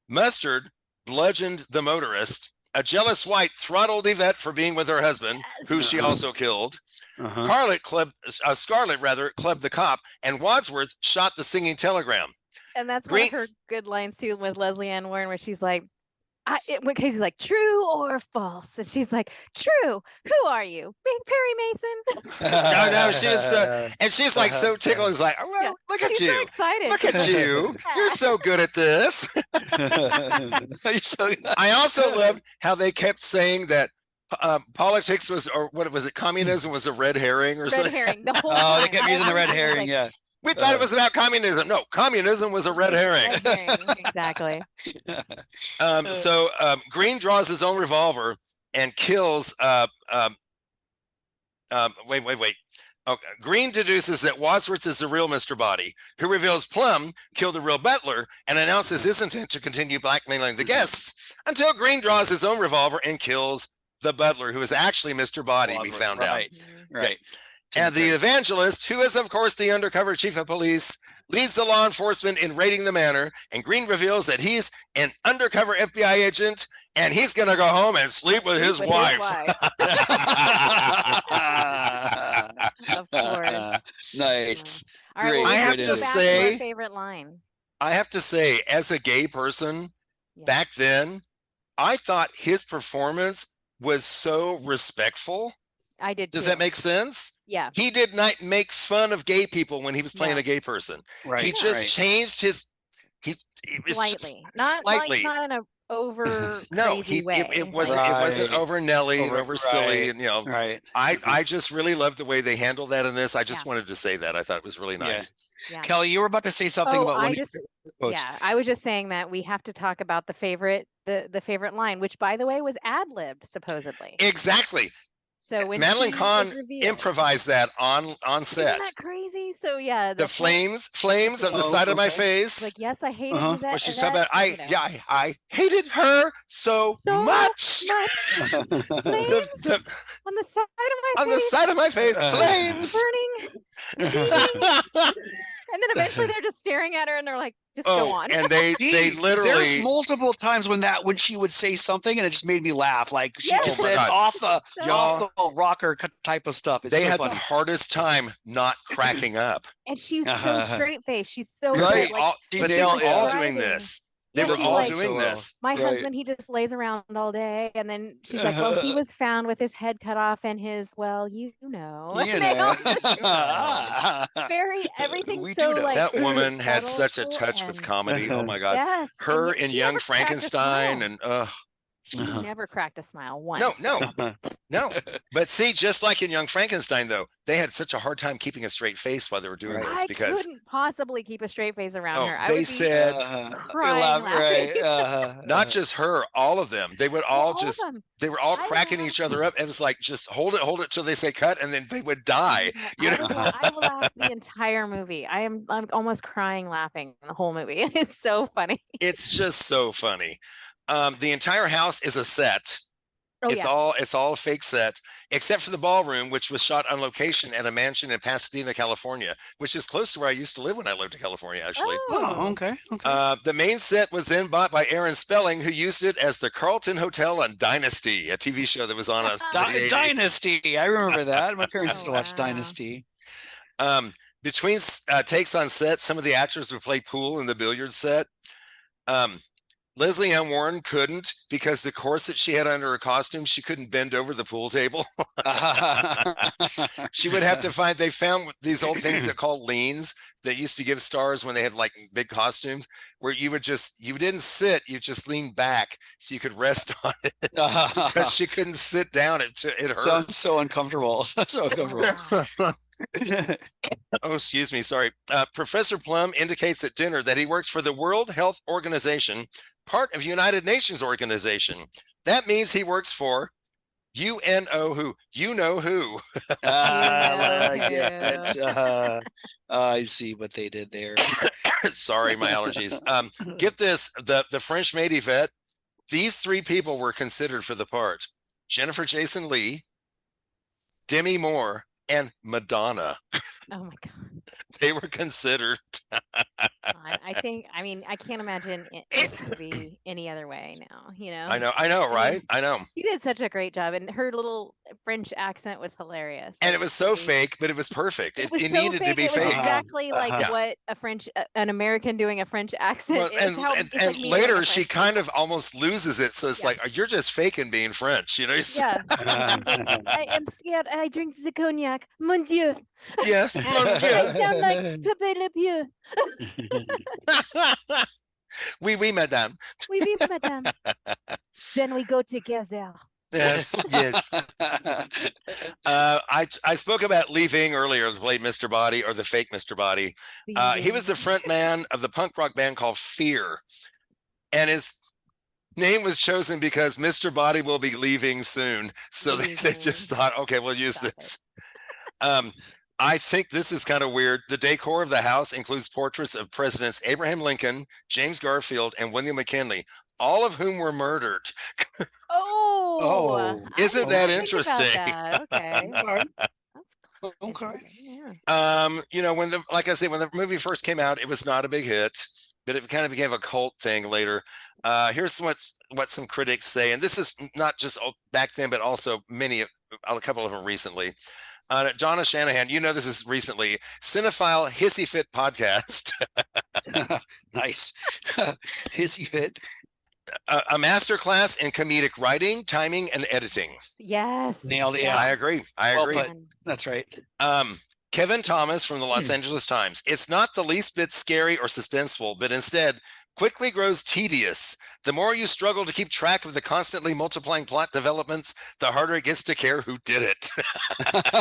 Mustard bludgeoned the motorist. A jealous White throttled Yvette for being with her husband, who she also killed. Scarlet clubbed the cop, and Wadsworth shot the singing telegram. And that's one of her good lines too with Leslie Ann Warren, where she's like, when Casey's like, "True or false?" and she's like, "True. Who are you, Perry Mason?" No, she was and she's like so tickled. It's like, "Oh, well, look at you, so excited. Look at you, you're so good at this." I also loved how they kept saying that politics was, or what was it, communism was a red herring or something. Red herring. The whole time. They kept using the red herring. Yeah. We thought it was about communism. No, communism was a red herring. Exactly. So Green draws his own revolver and kills. Wait. Okay. Green deduces that Wadsworth is the real Mr. Body, who reveals Plum killed the real butler and announces his intent to continue blackmailing the guests until Green draws his own revolver and kills the butler, who is actually Mr. Body. We found out. Right. And the evangelist, who is, of course, the undercover chief of police, leads the law enforcement in raiding the manor. And Green reveals that he's an undercover FBI agent, and he's going to go home and sleep with his wife. Of course. Nice. All right, Great. well, I have to say, our favorite line. I have to say, as a gay person back then, I thought his performance was so respectful. I did. Does that make sense? Yeah. He did not make fun of gay people when he was playing a gay person. Right. He just changed his. Slightly, not in a over crazy way. It wasn't over Nelly and over silly, and I just really loved the way they handled that in this. I just wanted to say that I thought it was really nice. Yeah. Kelly, you were about to say something about I was just saying that we have to talk about the favorite line, which by the way was ad-libbed supposedly. Exactly. So when Madeline Kahn improvised that on set. Isn't that crazy? So yeah, the flames on the side of my face. Like, yes, I hated that. What she's talking about, I hated her so much. Flames on the side of my face. On the side of my face, flames burning. And then eventually they're just staring at her and they're like, just go on. And they literally. There's multiple times when she would say something and it just made me laugh. Like she just said off the rocker type of stuff. They had the hardest time not cracking up. And she's so straight faced. She's so right. Like, but they were all doing this. They were all doing this. My husband, he just lays around all day. And then she's like, well, he was found with his head cut off and his, everything. That woman had such a touch with comedy. Oh my God. Yes. Her in Young Frankenstein and She never cracked a smile once. No. But see, just like in Young Frankenstein, though, they had such a hard time keeping a straight face while they were doing this because I couldn't possibly keep a straight face around her. They said, crying, not just her, all of them. They would all they were all cracking each other up. It was like, just hold it till they say cut, and then they would die. I laughed the entire movie. I'm almost crying laughing the whole movie. It's so funny. It's just so funny. The entire house is a set. It's all a fake set, except for the ballroom, which was shot on location at a mansion in Pasadena, California, which is close to where I used to live when I lived in California, actually. Oh, okay. The main set was then bought by Aaron Spelling, who used it as the Carlton Hotel on Dynasty, a TV show that was on Dynasty. I remember that. My parents used to watch Dynasty. Between takes on set, some of the actors would play pool in the billiard set. Leslie Ann Warren couldn't, because the corset she had under her costume, she couldn't bend over the pool table. She would have to they found these old things that called leans that used to give stars when they had like big costumes, where you didn't sit, you just leaned back so you could rest on it, because she couldn't sit down. It hurt. Sounds so uncomfortable. So uncomfortable. Oh, excuse me. Sorry. Professor Plum indicates at dinner that he works for the World Health Organization, part of United Nations organization. That means he works for UNO who? You know who? I see what they did there. Sorry, my allergies. Get this, the French maid Yvette, these three people were considered for the part. Jennifer Jason Leigh, Demi Moore, and Madonna. Oh my God. They were considered. I can't imagine this movie any other way now, you know? I know, right? I know. She did such a great job, and her little French accent was hilarious. And it was so fake, but it was perfect. It needed to be It was fake. exactly like what an American doing a French accent is. And later she kind of almost loses it. So it's like, you're just faking being French, you know? Yeah. I am scared. I drink the cognac. Mon Dieu. Yes. Mon Dieu. I sound like Pepe Le Pew. Oui, madame. Oui, madame. Then we go together. Yes. I spoke about Lee Ving earlier, who played Mr. Body, or the fake Mr. Body. He was the front man of the punk rock band called Fear. And his name was chosen because Mr. Body will be leaving soon. So they just thought, okay, we'll use this. I think this is kind of weird. The decor of the house includes portraits of Presidents Abraham Lincoln, James Garfield, and William McKinley, all of whom were murdered. Isn't that interesting? That. Okay. Okay. You know, when the movie first came out, it was not a big hit, but it kind of became a cult thing later. Here's what some critics say, and this is not just back then, but also a couple of them recently. Donna Shanahan, you know this is recently, Cinephile Hissy Fit podcast. Nice. Hissy Fit. A masterclass in comedic writing, timing, and editing. Yes. Nailed it. Yeah. I agree. That's right. Kevin Thomas from the Los Angeles Times. It's not the least bit scary or suspenseful, but instead quickly grows tedious. The more you struggle to keep track of the constantly multiplying plot developments, the harder it gets to care who did it. That's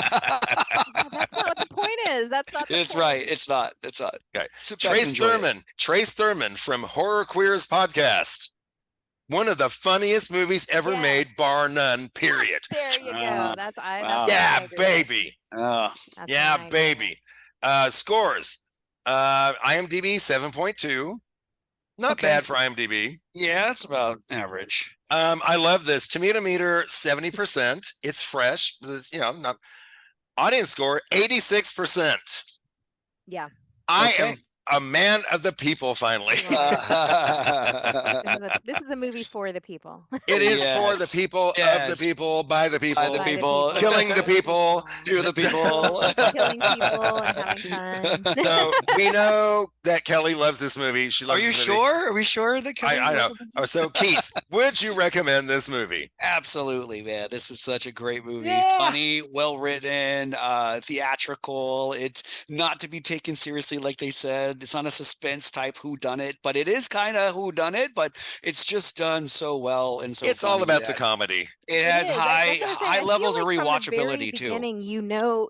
not what the point is. That's not. It's right. It's not. Okay. Trace Thurman from Horror Queers podcast. One of the funniest movies ever made, bar none, period. There you go. Baby. Baby. Scores. IMDb 7.2. Not bad for IMDb. Yeah, it's about average. I love this. Tomato meter 70%. It's fresh. It's, not audience score 86%. Yeah. I am a man of the people, finally. This is a movie for the people. It is for the people, of the people, by the people, killing the people, to the people, killing people and having fun. No, we know that Kelly loves this movie. She loves. Are you sure? Are we sure that Kelly? I know. So, Keith, would you recommend this movie? Absolutely, man. This is such a great movie. Funny, well written, theatrical. It's not to be taken seriously, like they said. It's not a suspense type whodunit, but it is kind of whodunit, but it's just done so well and so. It's all about the comedy. It has high levels of rewatchability too.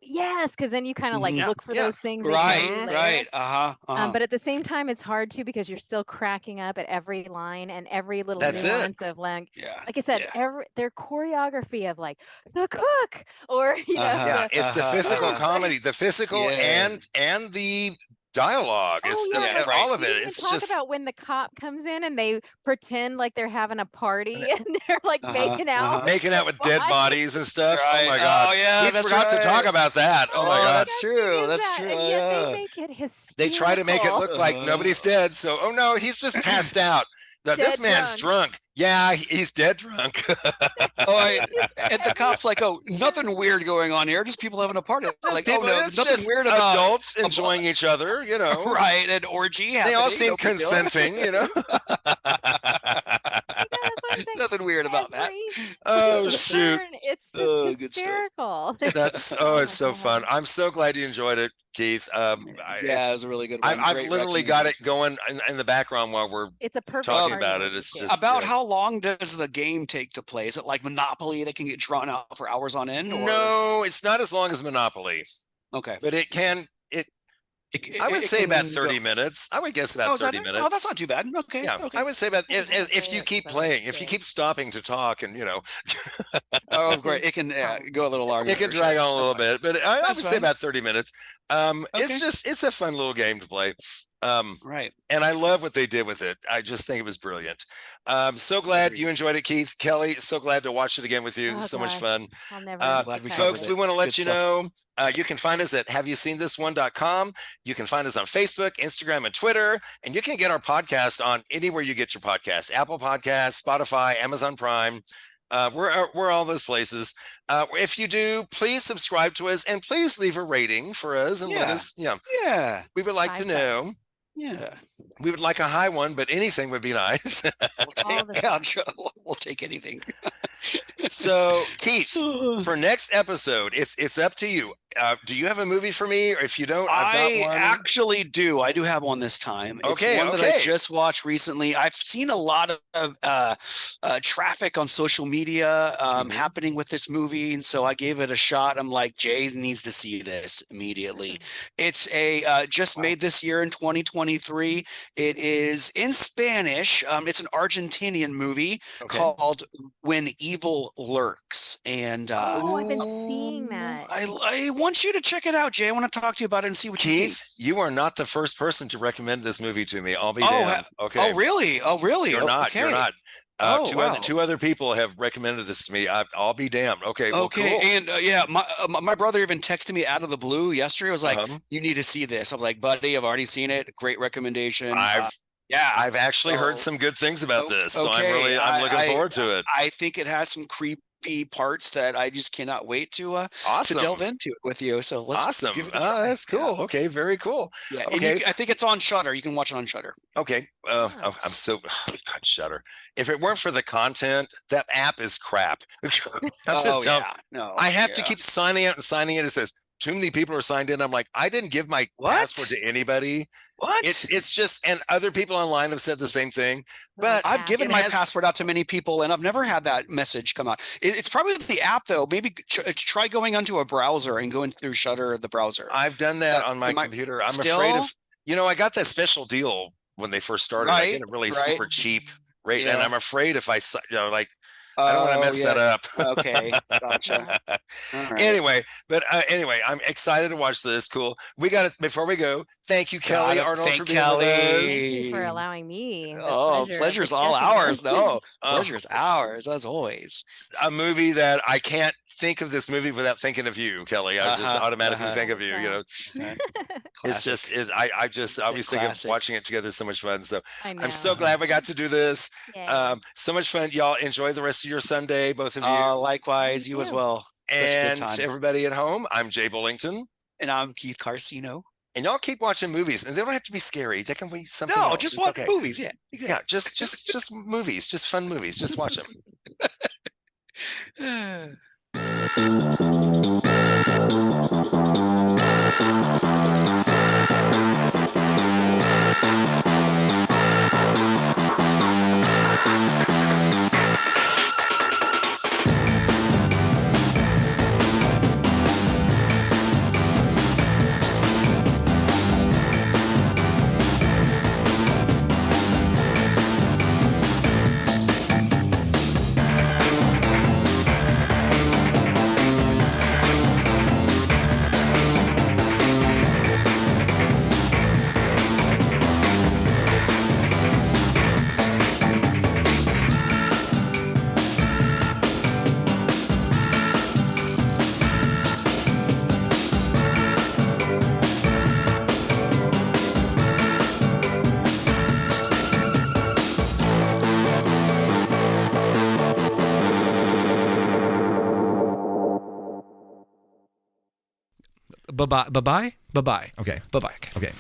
Yes, because then you kind of look for those things. Right. But at the same time, it's hard too because you're still cracking up at every line and every little nuance of like I said, their choreography of like the cook or it's the physical comedy, the physical and the dialogue. All of it. It's just about when the cop comes in and they pretend like they're having a party and they're like making out with dead bodies and stuff. Right. Oh my god! Oh yeah, we forgot to talk about that. Oh my god, that's true. That's true. They make it hysterical. They try to make it look like nobody's dead. So no, he's just passed out. This man's drunk. Yeah, he's dead drunk. And the cop's like, oh, nothing weird going on here. Just people having a party. Like, people, oh no, nothing weird about adults enjoying each other. Right? An orgy happening. They all seem consenting. Nothing weird about that. Oh shoot! It's just hysterical. That's it's so fun. I'm so glad you enjoyed it, Keith. It was a really good one. I've literally got it going in the background while we're talking about it. It's just about how long does the game take to play? Is it like Monopoly that can get drawn out for hours on end? No, it's not as long as Monopoly. Okay. But it can. I would say about 30 minutes. I would guess about 30 minutes. Oh, that's not too bad. Okay. Yeah, okay. I would say about if you keep playing, if you keep stopping to talk, and Oh, great! It can go a little longer. it can drag on a little bit, but I would say about 30 minutes. Okay. It's a fun little game to play. Right. And I love what they did with it. I just think it was brilliant. So glad you enjoyed it, Keith. Kelly, so glad to watch it again with you. So much fun. I'll never Folks, we want to let you know, you can find us at haveyouseenthis1.com. You can find us on Facebook, Instagram, and Twitter. And you can get our podcast on anywhere you get your podcasts, Apple Podcasts, Spotify, Amazon Prime. We're all those places. If you do, please subscribe to us and please leave a rating for us and let us, Yeah. we would like to know. Yeah. We would like a high one, but anything would be nice. We'll take anything. So, Keith, for next episode, it's up to you. Do you have a movie for me? Or if you don't, I've got one. I actually do. I do have one this time. It's one that I just watched recently. I've seen a lot of traffic on social media happening with this movie, and so I gave it a shot. I'm like, Jay needs to see this immediately. It's just made this year in 2023. It is in Spanish. It's an Argentinian movie called When Evil Lurks. And I've been seeing that. I want you to check it out, Jay. I want to talk to you about it and see what you think. Keith, you are not the first person to recommend this movie to me. I'll be damned. Okay. Oh, really? Oh, really? You're not. Okay. You're not. Wow. Two other people have recommended this to me. I'll be damned. Okay. Well, okay. Cool. And my brother even texted me out of the blue yesterday. I was like, you need to see this. I'm like, buddy, I've already seen it. Great recommendation. I've actually heard some good things about this. So I'm looking forward to it. I think it has some creepy parts that I just cannot wait to delve into it with you. So let's give it a try. That's cool. Yeah. Okay, very cool. Yeah, okay. I think it's on Shudder. You can watch it on Shudder. Okay. I'm so God, Shudder. If it weren't for the content, that app is crap. I have to keep signing out and signing in. It says too many people are signed in. I'm like, I didn't give my password to anybody. What? It's just, and other people online have said the same thing. But I've given my password out to many people, and I've never had that message come out. It's probably the app, though. Maybe try going onto a browser and going through Shudder, the browser. I've done that on my computer. I'm afraid of. I got that special deal when they first started. I get a really super cheap rate, and I'm afraid if I I don't want to mess that up. Okay, gotcha. Right. Anyway, I'm excited to watch this. Cool. We got it. Before we go, thank you, Kellie Arnold, for being with us. Thank you for allowing me. Pleasure's all ours. No, pleasure's ours as always. A movie that I can't think of this movie without thinking of you, Kelly. I just automatically think of you. It's just I always think of watching it together. So much fun. So I'm so glad we got to do this. So much fun. Y'all enjoy the rest of your Sunday, both of you. Likewise, you as well. And to everybody at home, I'm Jay Bullington. And I'm Keith Carcino. And y'all keep watching movies, and they don't have to be scary. They can be something else. No, just watch movies. Yeah, just movies, just fun movies. Just watch them. Bye-bye. Okay. Bye-bye. Okay.